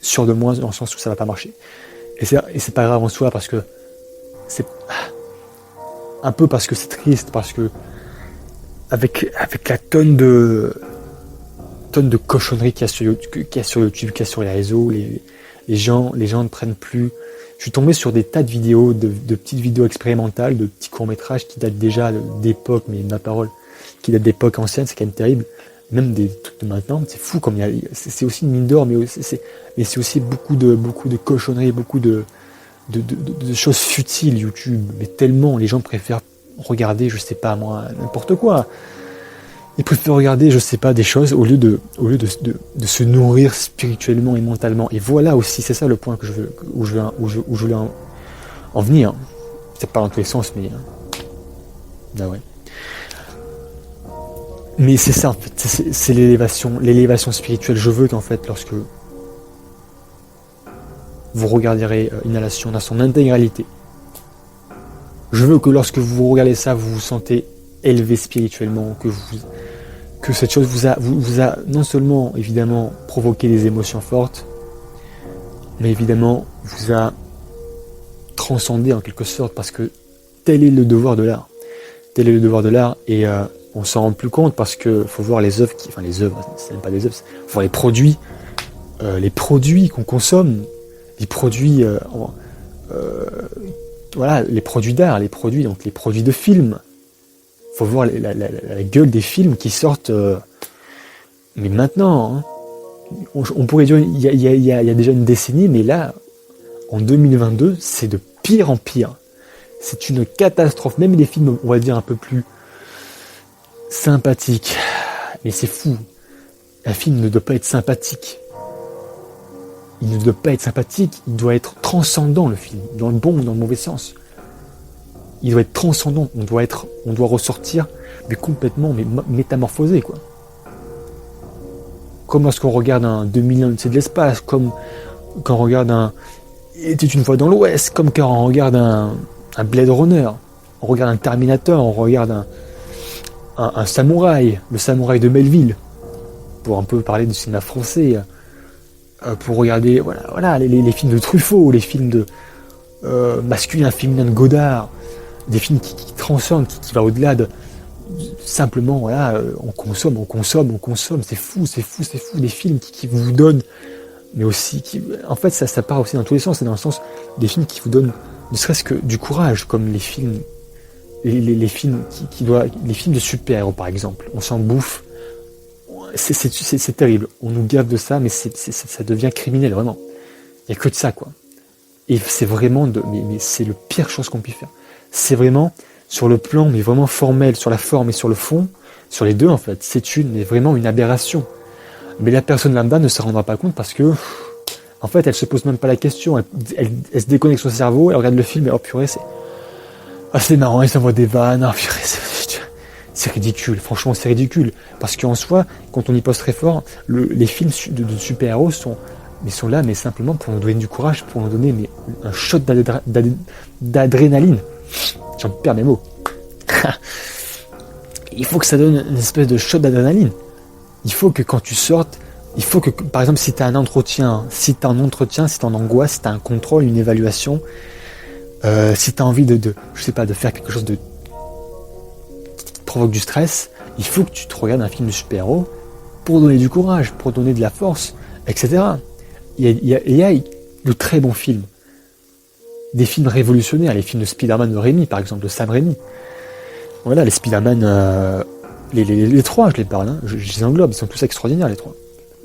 sûr de moi dans le sens où ça va pas marcher. Et c'est pas grave en soi parce que c'est un peu parce que c'est triste, parce que avec la tonne de cochonneries qu'il y a sur YouTube, qu'il y a sur les réseaux, les gens ne prennent plus. Je suis tombé sur des tas de vidéos, de petites vidéos expérimentales, de petits courts-métrages qui datent déjà d'époque, mais ma parole, qui datent d'époque ancienne, c'est quand même terrible. Même des trucs de maintenant, c'est fou comme c'est aussi une mine d'or, mais c'est aussi beaucoup de cochonneries, beaucoup de choses futiles YouTube, mais tellement les gens préfèrent regarder, je sais pas moi, n'importe quoi. Ils préfèrent regarder, je sais pas, des choses au lieu de se nourrir spirituellement et mentalement. Et voilà aussi, c'est ça le point où je voulais en venir. C'est pas dans tous les sens, mais bah ouais. Mais c'est ça en fait, c'est l'élévation spirituelle. Je veux qu'en fait, lorsque vous regarderez Inhalation dans son intégralité, je veux que lorsque vous regardez ça, vous vous sentez élevé spirituellement, que que cette chose vous a non seulement évidemment provoqué des émotions fortes, mais évidemment vous a transcendé en quelque sorte, parce que tel est le devoir de l'art. Tel est le devoir de l'art, et on s'en rend plus compte parce que faut voir les œuvres, les œuvres, c'est même pas des œuvres, faut voir les produits qu'on consomme, les produits, voilà, les produits d'art, donc les produits de films. Faut voir la gueule des films qui sortent, mais maintenant, hein. On pourrait dire il y a déjà une décennie, mais là, en 2022, c'est de pire en pire. C'est une catastrophe. Même les films, on va dire, un peu plus sympathiques. Mais c'est fou. Un film ne doit pas être sympathique. Il ne doit pas être sympathique, il doit être transcendant, le film, dans le bon ou dans le mauvais sens. Il doit être transcendant, on doit ressortir, mais complètement métamorphosé, quoi. Comme lorsqu'on regarde un 2001 Odyssée de l'espace, comme quand on regarde un Il était une fois dans l'Ouest, comme quand on regarde un Blade Runner, on regarde un Terminator, on regarde un samouraï, le samouraï de Melville, pour un peu parler du cinéma français, pour regarder voilà les films de Truffaut, les films de masculin, féminin de Godard, des films qui transcendent, qui va au-delà de simplement, voilà, on consomme, c'est fou, des films qui vous donnent, mais aussi, en fait, ça part aussi dans tous les sens, c'est dans le sens des films qui vous donnent ne serait-ce que du courage, comme les films, les films les films de super-héros, par exemple, on s'en bouffe, c'est terrible, on nous gave de ça, mais ça devient criminel, vraiment, il n'y a que de ça, quoi, et c'est vraiment, mais c'est le pire chose qu'on puisse faire, c'est vraiment, sur le plan, mais vraiment formel, sur la forme et sur le fond, sur les deux en fait, c'est mais vraiment une aberration. Mais la personne lambda ne se rendra pas compte parce que, en fait, elle se pose même pas la question, elle se déconnecte son cerveau, elle regarde le film et oh purée, c'est marrant, il s'envoie des vannes, oh purée, c'est ridicule, franchement c'est ridicule. Parce qu'en soi, quand on y pose très fort, les films de super-héros sont là, mais simplement pour nous donner du courage, pour nous donner un shot d'adrénaline. J'en perds mes mots. Il faut que ça donne une espèce de shot d'adrénaline. Il faut que quand tu sortes, il faut que, par exemple, si tu as un entretien, si tu es en angoisse, si tu as un contrôle, une évaluation, si tu as envie de faire quelque chose qui provoque du stress, il faut que tu te regardes un film de super-héros pour donner du courage, pour donner de la force, etc. Il y a de très bons films. Des films révolutionnaires, les films de Spider-Man de Raimi, par exemple, de Sam Raimi. Voilà, les Spider-Man, les trois, je les parle, hein, je les englobe, ils sont tous extraordinaires, les trois.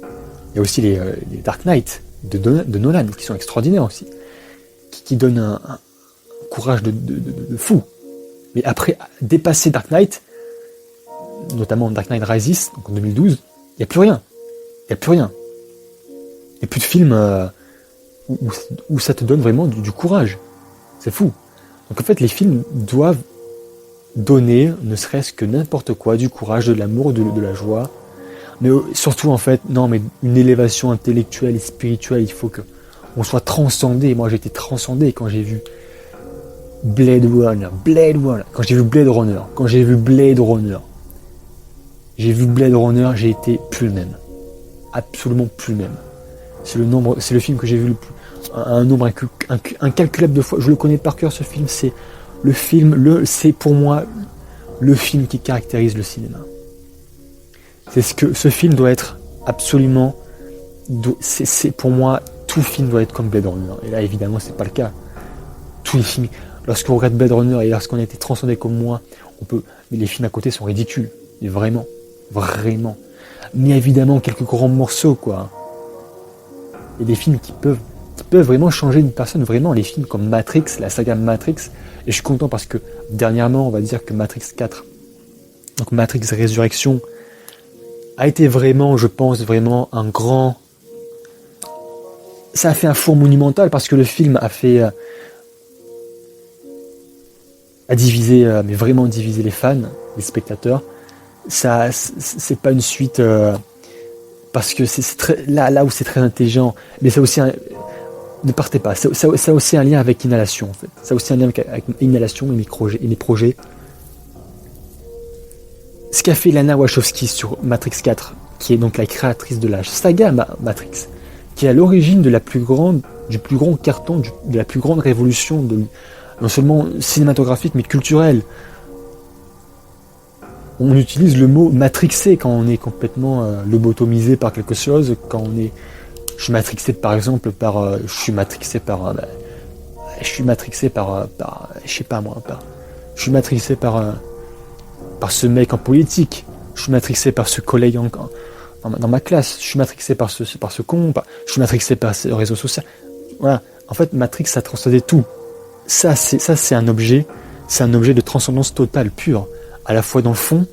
Il y a aussi les Dark Knight de Nolan, qui sont extraordinaires aussi, qui donnent un courage de fou. Mais après, dépasser Dark Knight, notamment Dark Knight Rises, donc en 2012, il n'y a plus rien. Il n'y a plus rien. Il n'y a plus de films où ça te donne vraiment du courage. C'est fou. Donc en fait, les films doivent donner, ne serait-ce que n'importe quoi, du courage, de l'amour, de la joie. Mais surtout, en fait, non, mais une élévation intellectuelle et spirituelle, il faut qu'on soit transcendé. Moi, j'ai été transcendé quand j'ai vu Blade Runner. Quand j'ai vu Blade Runner, j'ai été plus le même. Absolument plus le même. C'est le film que j'ai vu un nombre incalculable de fois. Je le connais par cœur, ce film. C'est c'est pour moi le film qui caractérise le cinéma. C'est ce film doit être absolument. C'est pour moi, tout film doit être comme Blade Runner. Et là, évidemment, c'est pas le cas. Tous les films, lorsqu'on regarde Blade Runner et lorsqu'on a été transcendé comme moi, mais les films à côté sont ridicules. Et vraiment. Mais évidemment, quelques grands morceaux, quoi. Et des films qui peuvent vraiment changer une personne, vraiment, les films comme Matrix, la saga Matrix, et je suis content parce que dernièrement, on va dire que Matrix 4, donc Matrix Résurrection, a été vraiment, je pense, vraiment un grand... Ça a fait un four monumental parce que le film a divisé, mais vraiment divisé les fans, les spectateurs. C'est pas une suite... parce que c'est très, là où c'est très intelligent, mais ça aussi ne partez pas, ça a aussi un lien avec Inhalation en fait, ça a aussi un lien avec Inhalation et mes projets, ce qu'a fait Lana Wachowski sur Matrix 4, qui est donc la créatrice de la saga Matrix, qui est à l'origine de du plus grand carton, de la plus grande révolution, non seulement cinématographique, mais culturelle. On utilise le mot matrixé quand on est complètement lobotomisé par quelque chose, quand je suis matrixé par exemple je suis matrixé par ce mec en politique, je suis matrixé par ce collègue dans ma classe, je suis matrixé par ce con, je suis matrixé par ce réseau social. Voilà. En fait, Matrix, ça transcendait tout. Ça, c'est un objet de transcendance totale, pure. À la fois dans le fond,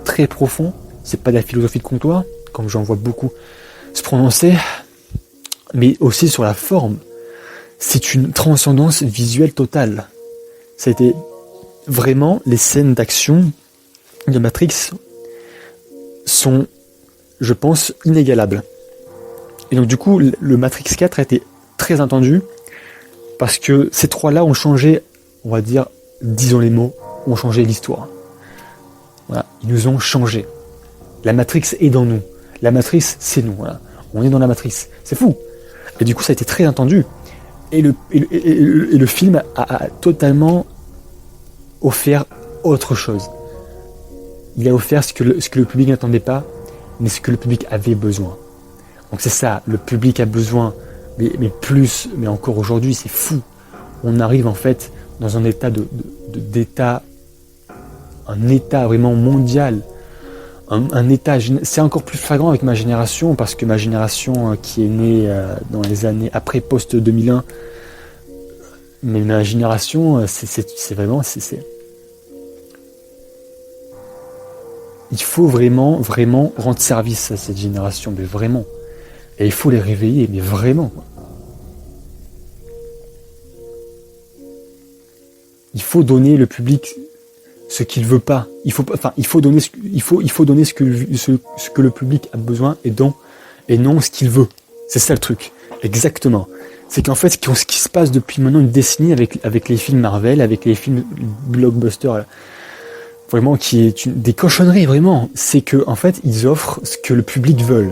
très profond, c'est pas de la philosophie de comptoir, comme j'en vois beaucoup se prononcer, mais aussi sur la forme. C'est une transcendance visuelle totale. Ça a été vraiment, les scènes d'action de Matrix sont, je pense, inégalables. Et donc du coup, le Matrix 4 a été très attendu, parce que ces trois-là ont changé, on va dire, disons les mots, ont changé l'histoire. Voilà, ils nous ont changé. La Matrix est dans nous. La Matrix, c'est nous. Voilà. On est dans la Matrix. C'est fou. Et du coup, ça a été très attendu. Et le film a totalement offert autre chose. Il a offert ce que le public n'attendait pas, mais ce que le public avait besoin. Donc c'est ça, le public a besoin, mais encore aujourd'hui, c'est fou. On arrive en fait dans un état un état vraiment mondial, un état, c'est encore plus flagrant avec ma génération, parce que ma génération qui est née dans les années après post-2001, mais ma génération, c'est vraiment, il faut vraiment, vraiment rendre service à cette génération, mais vraiment. Et il faut les réveiller, mais vraiment. Il faut donner le public ce qu'il veut pas. Il faut donner ce que le public a besoin et non ce qu'il veut. C'est ça le truc. Exactement. C'est qu'en fait, ce qui se passe depuis maintenant une décennie avec les films Marvel, avec les films blockbusters, vraiment qui est des cochonneries, vraiment. C'est que en fait, ils offrent ce que le public veut.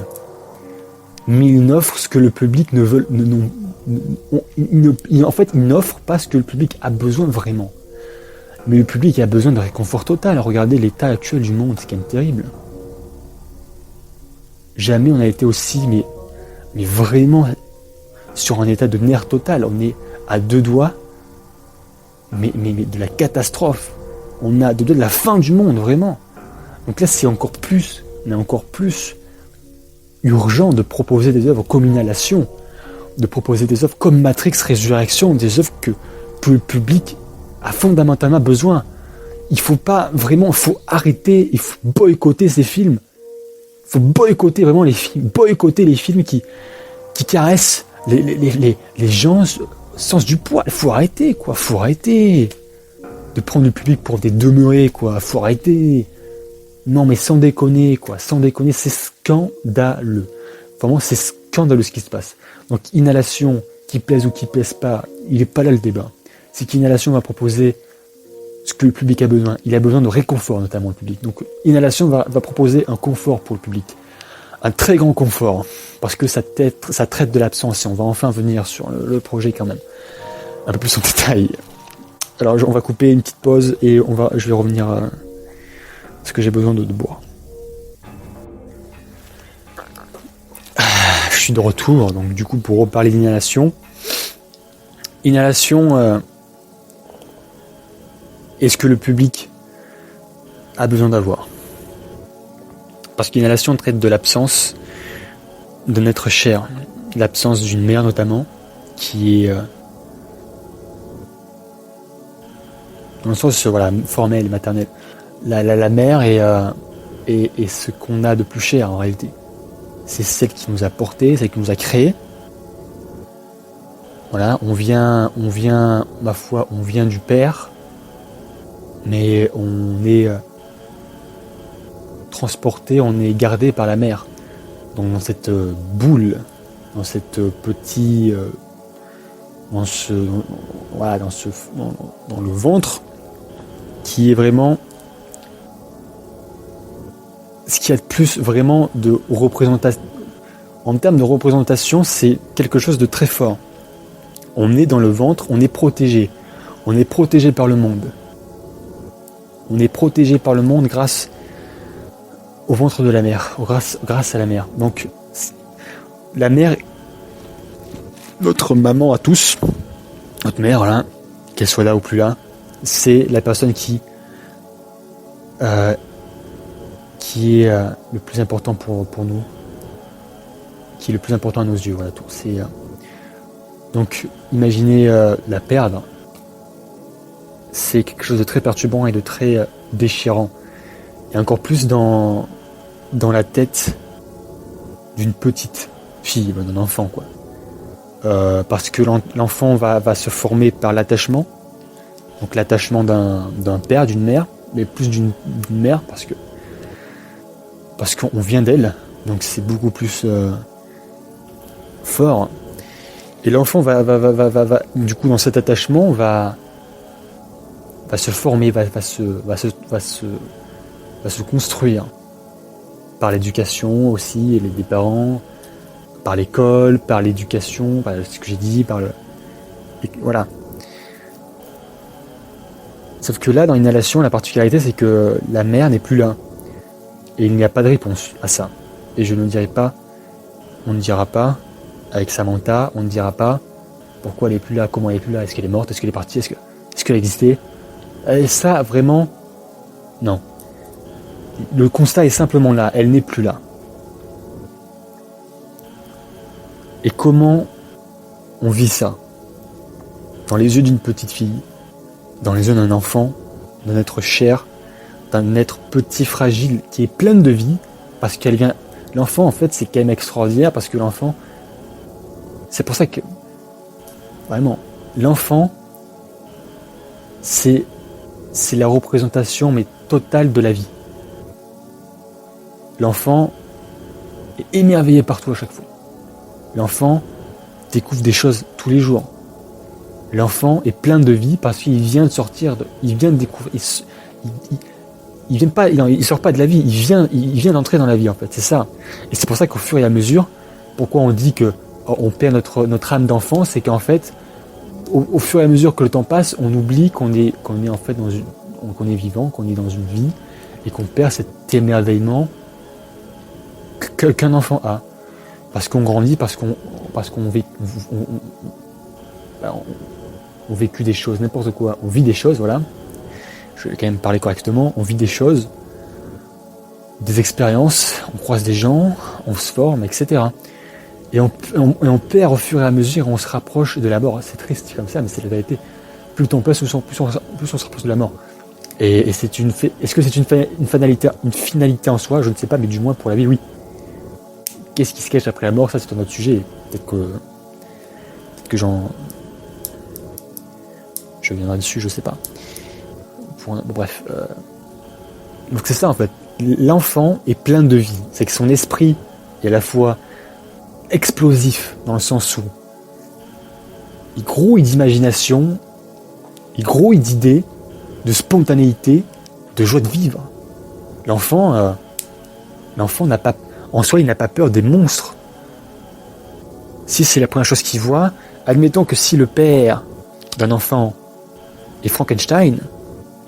Mais ils n'offrent ce que le public ne veut. En fait, ils n'offrent pas ce que le public a besoin vraiment. Mais le public a besoin de réconfort total. Regardez l'état actuel du monde, c'est quand même terrible. Jamais on a été aussi, mais vraiment sur un état de nerf total. On est à deux doigts, mais de la catastrophe. On a deux doigts de la fin du monde, vraiment. Donc là, c'est encore plus urgent de proposer des œuvres comme Inhalation, de proposer des œuvres comme Matrix Résurrection, des œuvres que le public a fondamentalement besoin. Il faut arrêter, il faut boycotter ces films. Il faut boycotter vraiment les films qui caressent les gens sens du poil. Il faut arrêter, quoi. Faut arrêter de prendre le public pour des demeurés, quoi. Faut arrêter. Non, mais sans déconner, quoi. Sans déconner, c'est scandaleux. Vraiment, c'est scandaleux ce qui se passe. Donc, Inhalation, qui plaise ou qui plaise pas, il n'est pas là le débat. C'est qu'Inhalation va proposer ce que le public a besoin. Il a besoin de réconfort, notamment le public. Donc, Inhalation va proposer un confort pour le public. Un très grand confort. Parce que ça traite de l'absence. Et on va enfin venir sur le projet quand même. Un peu plus en détail. Alors, on va couper une petite pause et je vais revenir à ce que j'ai besoin de boire. Je suis de retour, donc du coup, pour reparler d'Inhalation. Inhalation, est ce que le public a besoin d'avoir. Parce qu'Inhalation traite de l'absence de notre cher, l'absence d'une mère notamment, qui est dans le sens formel, maternel. La mère est ce qu'on a de plus cher en réalité. C'est celle qui nous a portés, celle qui nous a créés. Voilà, on vient, ma foi, on vient du Père, mais on est transporté, on est gardé par la mère. Donc dans cette boule, dans cette petit, dans le ventre, qui est vraiment ce qu'il y a de plus vraiment de représentation. En termes de représentation, c'est quelque chose de très fort. On est dans le ventre, on est protégé. On est protégé par le monde. On est protégé par le monde grâce au ventre de la mère, grâce à la mère. Donc, la mère, notre maman à tous, notre mère, voilà, qu'elle soit là ou plus là, c'est la personne qui est le plus important pour nous, qui est le plus important à nos yeux. Voilà tout. Donc, imaginez la perdre, c'est quelque chose de très perturbant et de très déchirant. Et encore plus dans la tête d'une petite fille, d'un enfant, quoi. Parce que l'enfant va se former par l'attachement, donc l'attachement d'un père, d'une mère, mais plus d'une mère parce qu'on vient d'elle, donc c'est beaucoup plus fort. Et l'enfant va du coup dans cet attachement va se former, va se construire par l'éducation aussi, et des parents, par l'école, par l'éducation, par ce que j'ai dit, voilà. Sauf que là, dans l'inhalation, la particularité, c'est que la mère n'est plus là. Et il n'y a pas de réponse à ça. Et je ne dirai pas, on ne dira pas, avec Samantha, on ne dira pas pourquoi elle n'est plus là, comment elle n'est plus là, est-ce qu'elle est morte, est-ce qu'elle est partie, est-ce qu'elle existait. Et ça, vraiment, non. Le constat est simplement là, elle n'est plus là. Et comment on vit ça? Dans les yeux d'une petite fille, dans les yeux d'un enfant, d'un être cher, d'un être petit, fragile, qui est pleine de vie, parce qu'elle vient... L'enfant, en fait, c'est quand même extraordinaire, parce que l'enfant... C'est pour ça que... Vraiment, l'enfant, c'est la représentation, mais totale de la vie. L'enfant est émerveillé partout à chaque fois. L'enfant découvre des choses tous les jours. L'enfant est plein de vie parce qu'il vient de sortir, il vient de découvrir. Il sort pas de la vie, il vient d'entrer dans la vie en fait. C'est ça. Et c'est pour ça qu'au fur et à mesure, pourquoi on dit que on perd notre âme d'enfant, c'est qu'en fait, au fur et à mesure que le temps passe, on oublie qu'on est en fait qu'on est vivant, qu'on est dans une vie, et qu'on perd cet émerveillement qu'un enfant a. Parce qu'on grandit, parce qu'on vécu des choses, n'importe quoi. On vit des choses, voilà. Je vais quand même parler correctement. On vit des choses, des expériences, on croise des gens, on se forme, etc. Et on perd au fur et à mesure, on se rapproche de la mort. C'est triste comme ça, mais c'est la vérité. Plus le temps passe, plus on se rapproche de la mort. Et est-ce que c'est une finalité en soi? Je ne sais pas, mais du moins pour la vie, oui. Qu'est-ce qui se cache après la mort? Ça, c'est un autre sujet. Peut-être que je viendrai dessus, je sais pas. Bref. Donc c'est ça en fait. L'enfant est plein de vie. C'est que son esprit est à la fois explosif dans le sens où il grouille d'imagination, il grouille d'idées, de spontanéité, de joie de vivre. L'enfant n'a pas, en soi, il n'a pas peur des monstres. Si c'est la première chose qu'il voit, admettons que si le père d'un enfant est Frankenstein,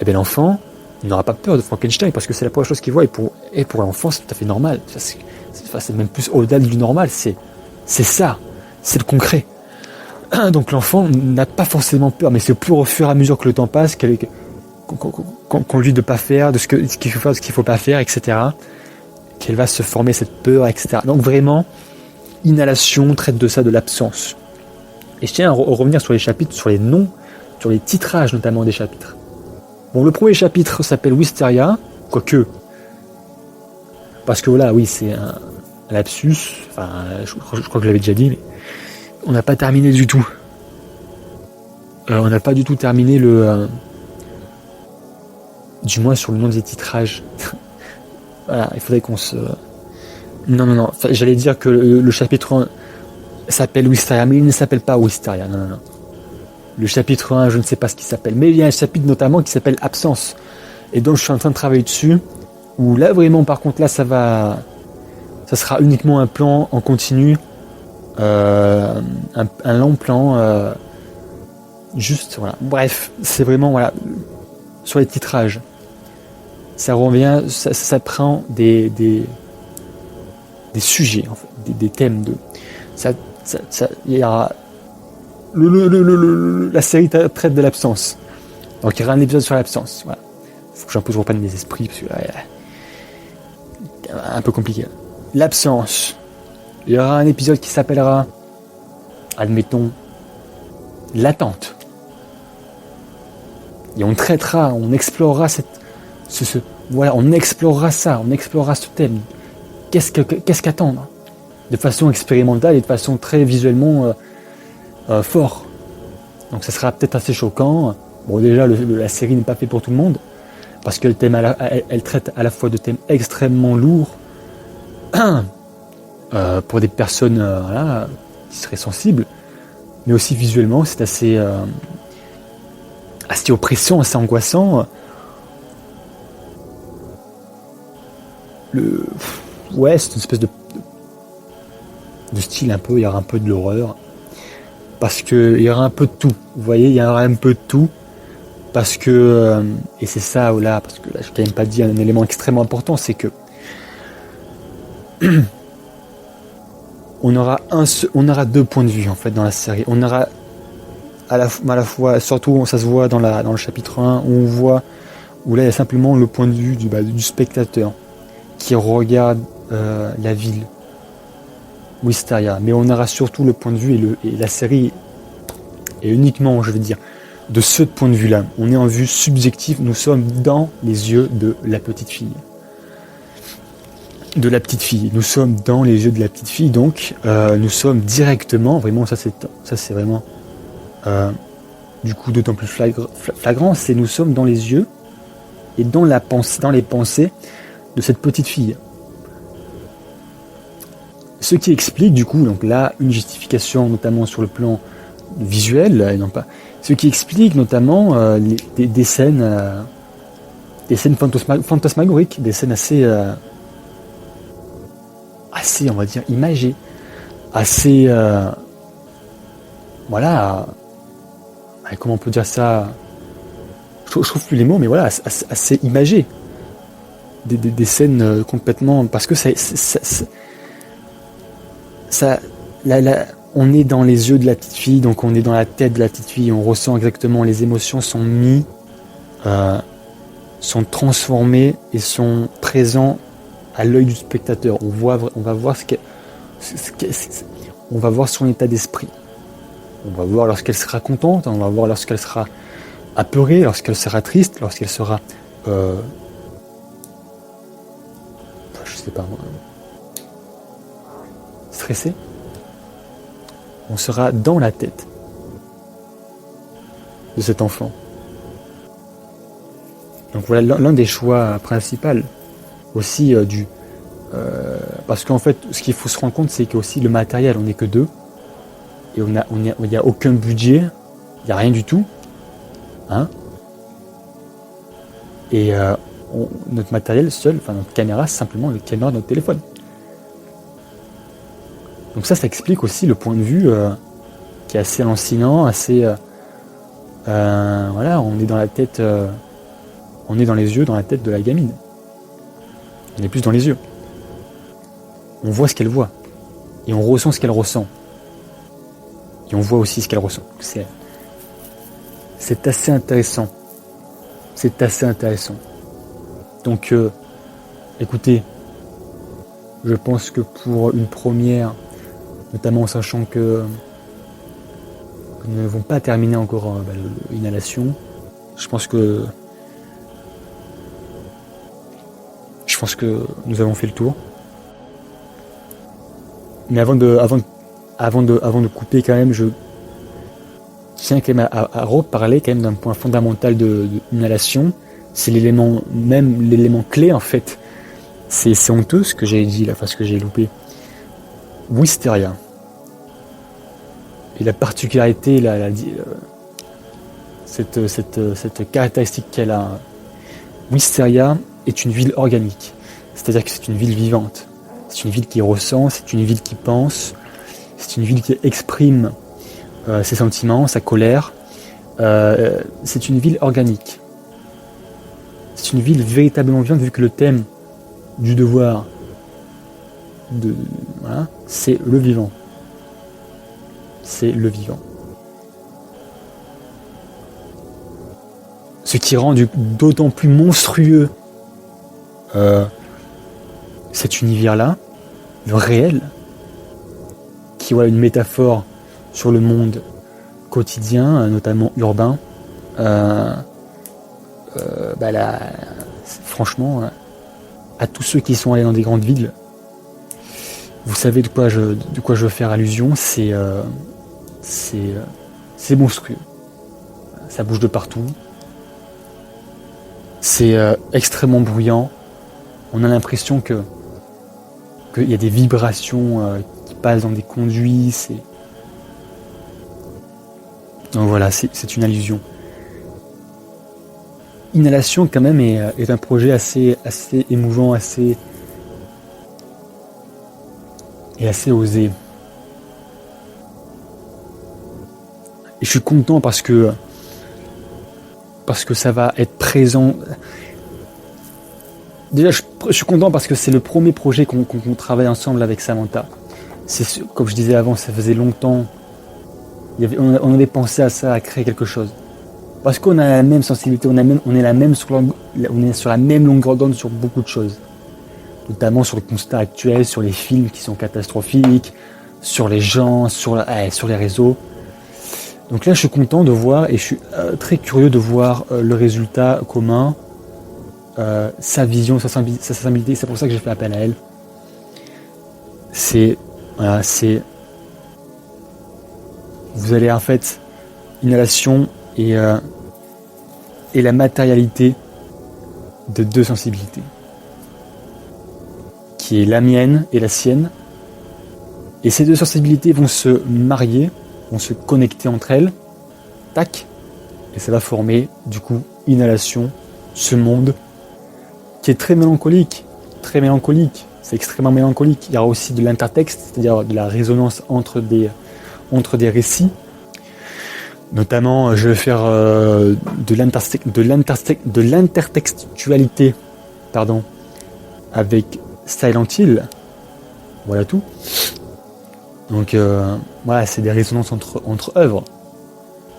eh bien l'enfant n'aura pas peur de Frankenstein parce que c'est la première chose qu'il voit, et pour l'enfant c'est tout à fait normal. C'est même plus au-delà du normal, c'est ça, c'est le concret. Donc l'enfant n'a pas forcément peur, mais c'est plus au fur et à mesure que le temps passe qu'on lui dit de pas faire, de ce qu'il faut faire, de ce qu'il faut pas faire, etc., qu'elle va se former cette peur, etc. Donc vraiment, Inhalation traite de ça, de l'absence. Et je tiens à revenir sur les chapitres, sur les noms, sur les titrages notamment des chapitres. Bon, le premier chapitre s'appelle Wisteria, quoique, parce que voilà, oui, c'est un lapsus, enfin, je crois que je l'avais déjà dit, mais on n'a pas terminé du tout. On n'a pas du tout terminé du moins sur le nom des titrages. Voilà, il faudrait qu'on se... Non, enfin, j'allais dire que le chapitre 1 s'appelle Wisteria, mais il ne s'appelle pas Wisteria, non. Le chapitre 1, je ne sais pas ce qu'il s'appelle, mais il y a un chapitre notamment qui s'appelle Absence, et donc je suis en train de travailler dessus, Où là vraiment par contre là ça sera uniquement un plan en continu, un long plan, juste voilà. Bref, c'est vraiment voilà sur les titrages. Ça revient, ça prend des sujets, en fait, des thèmes de. Il y aura la série traite de l'absence. Donc il y aura un épisode sur l'absence. Voilà. Faut que je reprenne mes esprits parce que là, un peu compliqué. L'absence. Il y aura un épisode qui s'appellera, admettons, l'attente. Et on traitera, on explorera voilà, on explorera ça, on explorera ce thème. Qu'est-ce qu'attendre de façon expérimentale et de façon très visuellement fort. Donc ça sera peut-être assez choquant. Bon, déjà, la série n'est pas faite pour tout le monde, parce que le thème, elle traite à la fois de thèmes extrêmement lourds pour des personnes voilà, qui seraient sensibles, mais aussi visuellement, c'est assez oppressant, assez angoissant. Ouais, c'est une espèce de style un peu, il y aura un peu de l'horreur, parce que il y aura un peu de tout. Vous voyez, il y aura un peu de tout, parce que et c'est ça là, parce que là, j'ai quand même pas dit un élément extrêmement important, c'est que on aura deux points de vue en fait dans la série. On aura à la fois, surtout ça se voit dans le chapitre 1, où là il y a simplement le point de vue du spectateur qui regarde la ville Wisteria, mais on aura surtout le point de vue et la série est uniquement, je veux dire, de ce point de vue-là. On est en vue subjective, nous sommes dans les yeux de la petite fille. Nous sommes dans les yeux de la petite fille, donc nous sommes directement, vraiment, ça c'est vraiment du coup d'autant plus flagrant, c'est nous sommes dans les yeux et dans les pensées de cette petite fille. Ce qui explique du coup, donc là, une justification notamment sur le plan visuel, et non pas. Ce qui explique notamment des scènes fantasmagoriques, des scènes assez, on va dire, imagées, assez, voilà, comment on peut dire ça, je trouve plus les mots, mais voilà, assez imagées, des scènes complètement, parce que on est dans les yeux de la petite fille, donc on est dans la tête de la petite fille, on ressent exactement, les émotions sont sont transformées et sont présents à l'œil du spectateur. On va voir on va voir son état d'esprit. On va voir lorsqu'elle sera contente, on va voir lorsqu'elle sera apeurée, lorsqu'elle sera triste, lorsqu'elle sera je sais pas moi, stressée. On sera dans la tête de cet enfant. Donc voilà l'un des choix principaux aussi parce qu'en fait ce qu'il faut se rendre compte, c'est qu'aussi le matériel, on n'est que deux et il n'y a aucun budget, il n'y a rien du tout, hein. Et notre matériel seul, enfin notre caméra, c'est simplement la caméra de notre téléphone. Donc ça explique aussi le point de vue qui est assez lancinant, assez voilà, on est dans la tête, on est dans les yeux, dans la tête de la gamine. On est plus dans les yeux. On voit ce qu'elle voit et on ressent ce qu'elle ressent et on voit aussi ce qu'elle ressent. C'est assez intéressant. C'est assez intéressant. Donc, écoutez, je pense que pour une première, notamment en sachant que nous n'avons pas terminé encore l'inhalation, je pense que nous avons fait le tour. Mais avant de couper quand même, je tiens quand même à reparler quand même d'un point fondamental de l'inhalation. C'est l'élément clé en fait. C'est honteux ce que j'ai dit là, enfin ce que j'ai loupé. Wisteria. Et la particularité, cette caractéristique qu'elle a, Wisteria, est une ville organique. C'est-à-dire que c'est une ville vivante. C'est une ville qui ressent, c'est une ville qui pense, c'est une ville qui exprime ses sentiments, sa colère. C'est une ville organique. C'est une ville véritablement vivante, vu que le thème du devoir, voilà, c'est le vivant. C'est le vivant. Ce qui rend d'autant plus monstrueux cet univers-là, le réel, qui est une métaphore sur le monde quotidien, notamment urbain. Franchement, à tous ceux qui sont allés dans des grandes villes, vous savez de quoi je veux faire allusion. C'est monstrueux. Ça bouge de partout. C'est extrêmement bruyant. On a l'impression qu'il y a des vibrations qui passent dans des conduits. Donc voilà, c'est une allusion. Inhalation quand même est un projet assez émouvant, assez osé. Et je suis content parce que ça va être présent. Déjà, je suis content parce que c'est le premier projet qu'on travaille ensemble avec Samantha. Comme je disais avant, ça faisait longtemps. On avait pensé à ça, à créer quelque chose. Parce qu'on a la même sensibilité, on est sur la même longueur d'onde sur beaucoup de choses. Notamment sur le constat actuel, sur les films qui sont catastrophiques, sur les gens, sur les réseaux. Donc là, je suis content de voir et je suis très curieux de voir le résultat commun, sa vision, sa sensibilité. C'est pour ça que j'ai fait appel à elle. Vous allez en fait, inhalation et la matérialité de deux sensibilités, qui est la mienne et la sienne. Et ces deux sensibilités vont se marier, vont se connecter entre elles, tac, et ça va former du coup inhalation, ce monde qui est très mélancolique, c'est extrêmement mélancolique. Il y aura aussi de l'intertexte, c'est-à-dire de la résonance entre des récits. Notamment, je vais faire de l'intertextualité, avec Silent Hill. Voilà tout. Donc, voilà, c'est des résonances entre œuvres.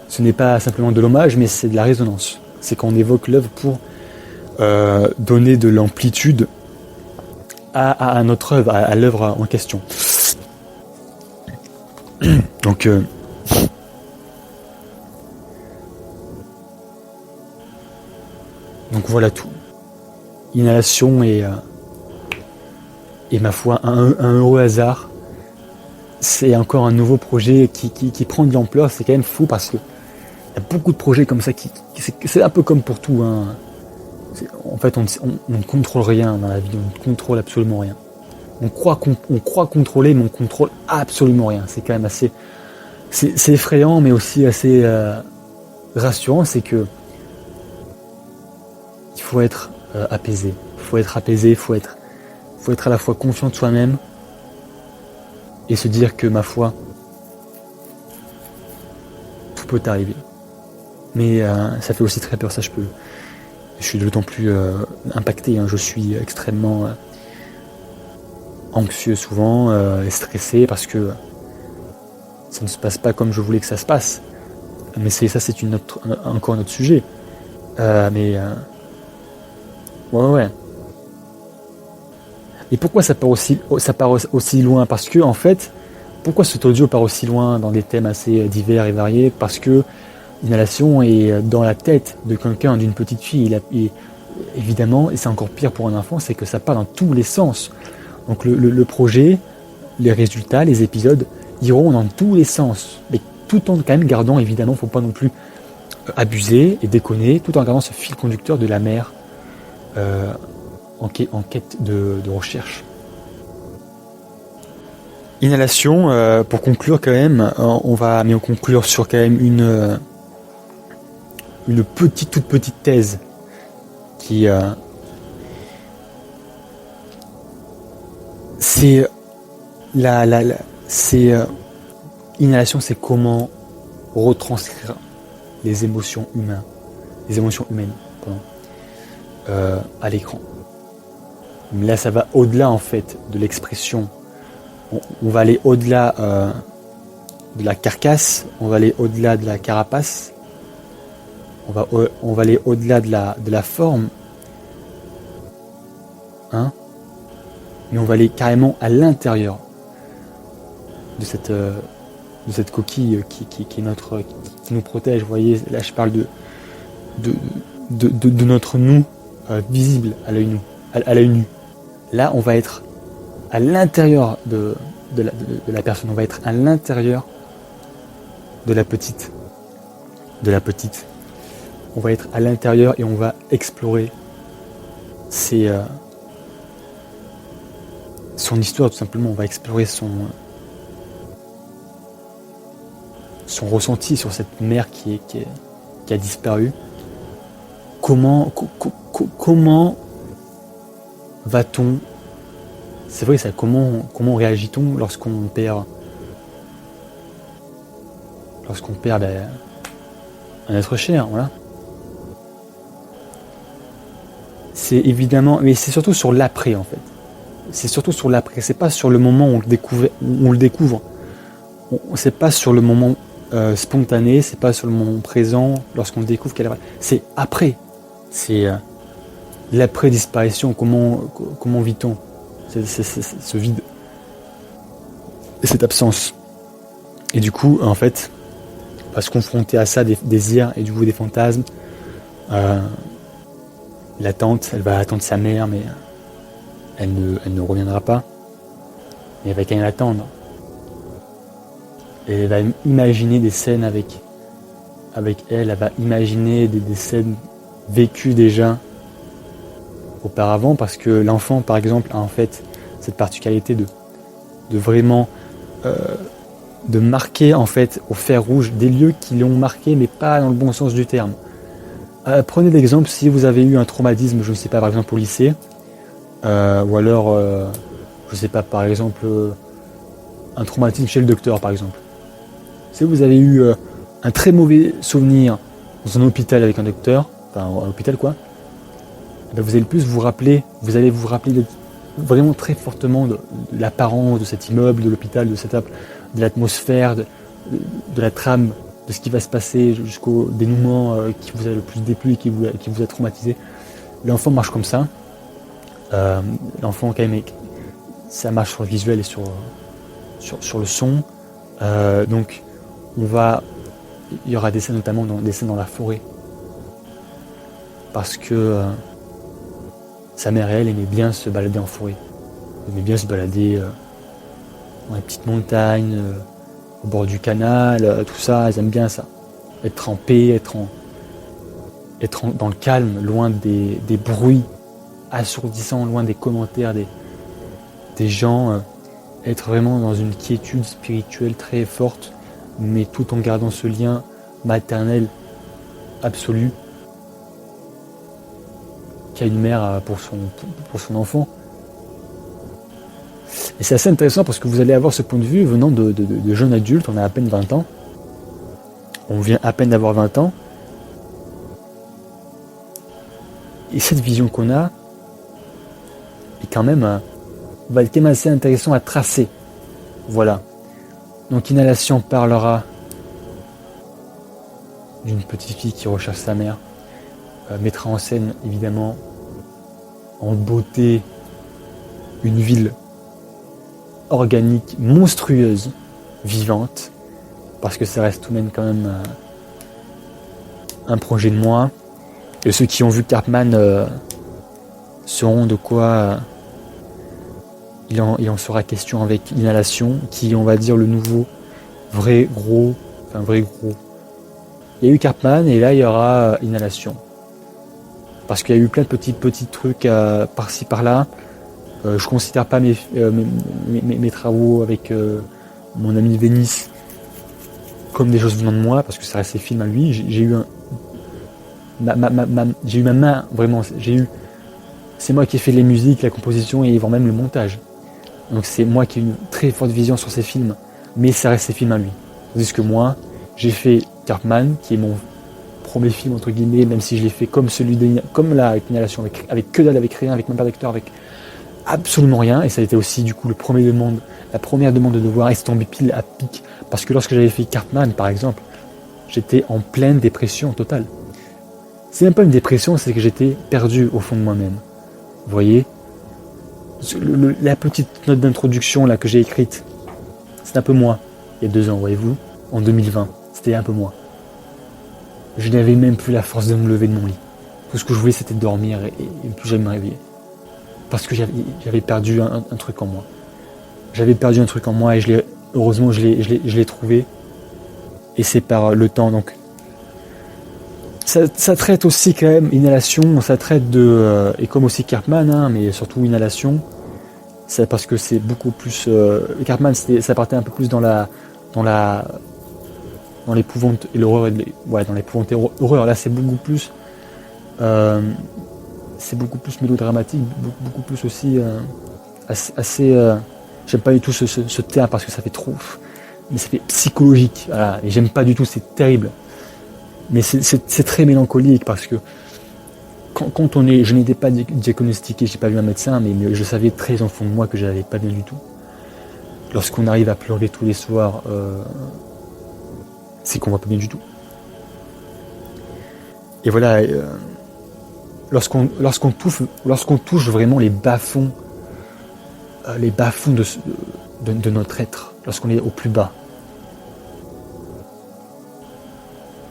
Ce n'est pas simplement de l'hommage, mais c'est de la résonance. C'est qu'on évoque l'œuvre pour donner de l'amplitude à notre œuvre, à l'œuvre en question. Donc voilà tout. Inhalation et ma foi un heureux hasard. C'est encore un nouveau projet qui prend de l'ampleur. C'est quand même fou parce que il y a beaucoup de projets comme ça c'est un peu comme pour tout, hein. En fait, on ne contrôle rien dans la vie, on ne contrôle absolument rien. On croit contrôler, mais on contrôle absolument rien. C'est quand même assez... C'est effrayant, mais aussi assez rassurant, c'est que il faut être apaisé. Il faut être à la fois confiant de soi-même et se dire que, ma foi, tout peut arriver. Mais ça fait aussi très peur, ça je suis d'autant plus impacté, hein. Je suis extrêmement anxieux souvent et stressé parce que ça ne se passe pas comme je voulais que ça se passe. Mais c'est encore un autre sujet. Ouais. Et pourquoi ça part aussi loin? Parce que, en fait, pourquoi cet audio part aussi loin dans des thèmes assez divers et variés? Parce que l'inhalation est dans la tête de quelqu'un, d'une petite fille. Et évidemment, et c'est encore pire pour un enfant, c'est que ça part dans tous les sens. Donc le projet, les résultats, les épisodes iront dans tous les sens. Mais tout en quand même gardant, évidemment, il ne faut pas non plus abuser et déconner, tout en gardant ce fil conducteur de la mère en quête de recherche. Inhalation, pour conclure quand même, on va conclure sur quand même une toute petite thèse qui c'est c'est inhalation, c'est comment retranscrire les émotions humaines, pardon, à l'écran. Mais là, ça va au-delà en fait de l'expression. On va aller au-delà de la carcasse, on va aller au-delà de la carapace, on va aller au-delà de la forme, hein, mais on va aller carrément à l'intérieur de cette coquille qui nous protège. Vous voyez, là je parle de notre nous visible à l'œil nu. Là, on va être à l'intérieur de la personne, on va être à l'intérieur de la petite. On va être à l'intérieur et on va explorer son histoire, tout simplement. On va explorer son ressenti sur cette mère qui a disparu. Comment va-t-on... C'est vrai, ça, comment réagit-on lorsqu'on perd un être cher, voilà. C'est évidemment, mais c'est surtout sur l'après en fait. C'est surtout sur l'après. C'est pas sur le moment où on le découvre. C'est pas sur le moment spontané. C'est pas sur le moment présent lorsqu'on découvre qu'elle est. C'est après. C'est l'après disparition. Comment vit-on ce vide et cette absence. Et du coup, en fait, on va se confronter à ça, des désirs et du coup des fantasmes. La tante, elle va attendre sa mère, mais elle ne reviendra pas. Mais elle va quand même l'attendre. Et elle va imaginer des scènes avec elle. Elle va imaginer des scènes vécues déjà auparavant, parce que l'enfant, par exemple, a en fait cette particularité de vraiment de marquer en fait au fer rouge des lieux qui l'ont marqué, mais pas dans le bon sens du terme. Prenez l'exemple si vous avez eu un traumatisme, je ne sais pas, par exemple au lycée, ou alors, je ne sais pas, par exemple, un traumatisme chez le docteur, par exemple. Si vous avez eu un très mauvais souvenir dans un hôpital avec un docteur, enfin à l'hôpital quoi, ben vous allez vous allez vous rappeler vraiment très fortement de l'apparence de cet immeuble, de l'hôpital, de l'atmosphère, de la trame, de ce qui va se passer jusqu'au dénouement qui vous a le plus déplu et qui vous a traumatisé. L'enfant marche comme ça. L'enfant quand même, ça marche sur le visuel et sur le son. Donc il y aura des scènes, notamment des scènes dans la forêt, parce que sa mère et elle aimaient bien se balader en forêt. Ils aimaient bien se balader dans les petites montagnes, au bord du canal, tout ça, ils aiment bien ça. Être en paix, être dans le calme, loin des bruits assourdissants, loin des commentaires des gens, être vraiment dans une quiétude spirituelle très forte, mais tout en gardant ce lien maternel absolu qu'a une mère pour son enfant. Et c'est assez intéressant parce que vous allez avoir ce point de vue venant de jeunes adultes. On a à peine 20 ans. On vient à peine d'avoir 20 ans. Et cette vision qu'on a est quand même va être quand même assez intéressant à tracer. Voilà. Donc Inhalation parlera d'une petite fille qui recherche sa mère. Mettra en scène évidemment en beauté une ville organique, monstrueuse, vivante, parce que ça reste tout de même quand même un projet de moi. Et ceux qui ont vu Cartman sauront de quoi il en sera question avec Inhalation, qui est, on va dire, le nouveau vrai gros. Il y a eu Cartman et là il y aura Inhalation. Parce qu'il y a eu plein de petits trucs par-ci par-là. Je ne considère pas mes travaux avec mon ami Vénis comme des choses venant de moi, parce que ça reste ses films à lui. J'ai eu ma main, vraiment. C'est moi qui ai fait les musiques, la composition et voire même le montage. Donc c'est moi qui ai une très forte vision sur ces films, mais ça reste ses films à lui. Tandis que moi, j'ai fait Cartman, qui est mon premier film entre guillemets, même si je l'ai fait comme comme la Inhalation, avec que dalle, avec rien, avec même pas d'acteur, avec absolument rien, et ça a été aussi du coup la première demande de devoir, et c'est tombé pile à pic, parce que lorsque j'avais fait Cartman par exemple, j'étais en pleine dépression totale. C'est même pas une dépression, c'est que j'étais perdu au fond de moi-même. Vous voyez, la petite note d'introduction là que j'ai écrite, c'est un peu moi, il y a 2 ans, voyez-vous, en 2020, c'était un peu moi. Je n'avais même plus la force de me lever de mon lit. Tout ce que je voulais, c'était dormir et ne plus jamais me réveiller. Parce que j'avais perdu un truc en moi. J'avais perdu un truc en moi et heureusement, je l'ai trouvé. Et c'est par le temps, donc. Ça traite aussi quand même Inhalation, ça traite de... et comme aussi Cartman, hein, mais surtout Inhalation. C'est parce que c'est beaucoup plus... Cartman, ça partait un peu plus dans l'épouvante et l'horreur. Dans l'épouvante et l'horreur. Là, c'est beaucoup plus mélodramatique, beaucoup plus aussi assez... j'aime pas du tout ce terme parce que ça fait trop... Mais ça fait psychologique. Voilà, et j'aime pas du tout, c'est terrible. Mais c'est très mélancolique parce que quand on est... Je n'étais pas diagnostiqué, j'ai pas vu un médecin, mais je savais très en fond de moi que j'allais pas bien du tout. Lorsqu'on arrive à pleurer tous les soirs, c'est qu'on va pas bien du tout. Et voilà, lorsqu'on touche vraiment les bas-fonds de notre être, lorsqu'on est au plus bas,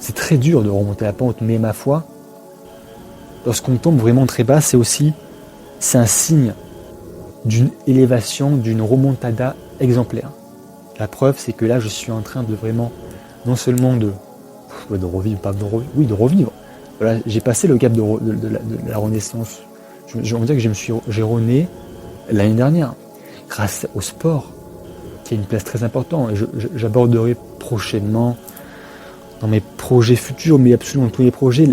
c'est très dur de remonter la pente, mais ma foi, lorsqu'on tombe vraiment très bas, c'est un signe d'une élévation, d'une remontada exemplaire. La preuve, c'est que là, je suis en train de vraiment, non seulement de revivre. Voilà, j'ai passé le cap de la renaissance. Je veux dire que j'ai rené l'année dernière, grâce au sport, qui a une place très importante. Et j'aborderai prochainement, dans mes projets futurs, mais absolument tous les projets,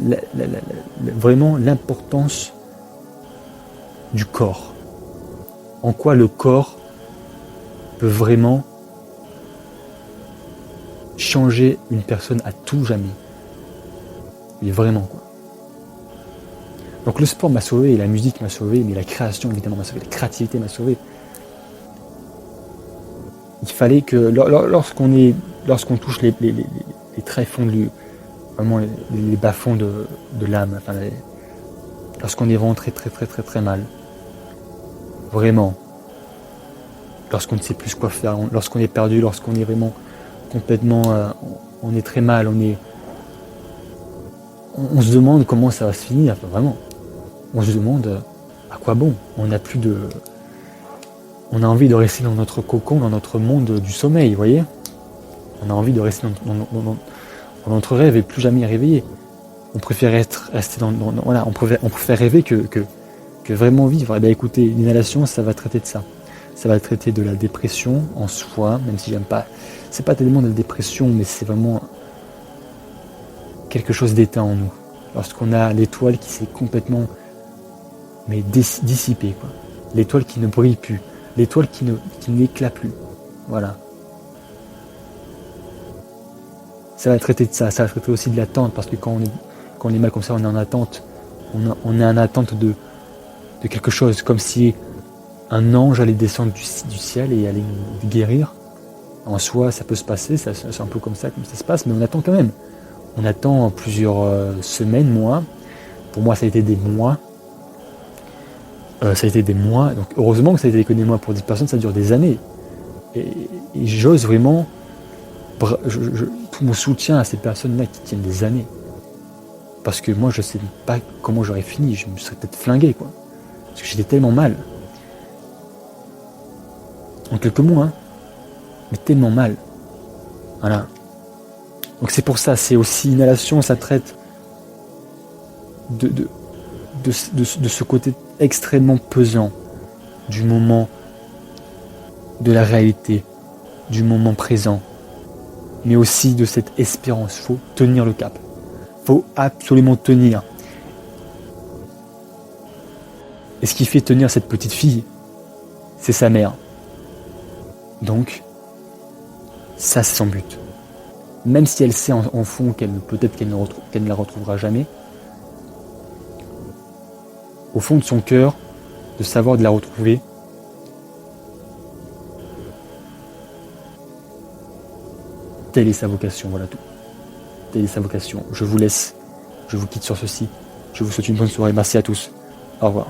vraiment l'importance du corps. En quoi le corps peut vraiment changer une personne à tout jamais. Mais vraiment, quoi. Donc le sport m'a sauvé, la musique m'a sauvé, mais la création évidemment m'a sauvé, la créativité m'a sauvé. Il fallait que lorsqu'on touche les tréfonds vraiment les bas-fonds de l'âme, enfin, lorsqu'on est vraiment très très très très très mal, vraiment, lorsqu'on ne sait plus quoi faire, lorsqu'on est perdu, lorsqu'on est vraiment complètement, on est très mal, on se demande comment ça va se finir, enfin, vraiment. On se demande à quoi bon. On a envie de rester dans notre cocon, dans notre monde du sommeil, vous voyez. On a envie de rester dans notre rêve et plus jamais y réveiller. On préfère rester voilà, on préfère rêver que vraiment vivre. Eh bien écoutez, l'inhalation, ça va traiter de ça. Ça va traiter de la dépression en soi, même si j'aime pas. C'est pas tellement de la dépression, mais c'est vraiment quelque chose d'éteint en nous. Lorsqu'on a l'étoile qui s'est complètement dissipée, quoi. L'étoile qui ne brille plus, l'étoile qui n'éclate plus. Voilà. Ça va traiter de ça, ça va traiter aussi de l'attente, parce que quand on est mal comme ça, on est en attente. On est en attente de quelque chose, comme si un ange allait descendre du ciel et allait nous guérir. En soi, ça peut se passer, c'est un peu comme ça se passe, mais on attend quand même. On attend plusieurs semaines, mois. Pour moi, ça a été des mois. Donc heureusement que ça a été que des mois. Pour 10 personnes, ça dure des années. Et j'ose vraiment... tout mon soutien à ces personnes-là qui tiennent des années. Parce que moi, je sais pas comment j'aurais fini. Je me serais peut-être flingué, quoi. Parce que j'étais tellement mal. En quelques mois, hein. Mais tellement mal. Voilà. Donc c'est pour ça, c'est aussi Inhalation, ça traite de ce côté extrêmement pesant du moment, de la réalité, du moment présent, mais aussi de cette espérance. Faut tenir le cap. Faut absolument tenir. Et ce qui fait tenir cette petite fille, c'est sa mère. Donc, ça c'est son but. Même si elle sait en fond peut-être qu'elle ne la retrouvera jamais, au fond de son cœur, de savoir de la retrouver, telle est sa vocation, voilà tout. Telle est sa vocation. Je vous laisse, je vous quitte sur ceci. Je vous souhaite une bonne soirée. Merci à tous. Au revoir.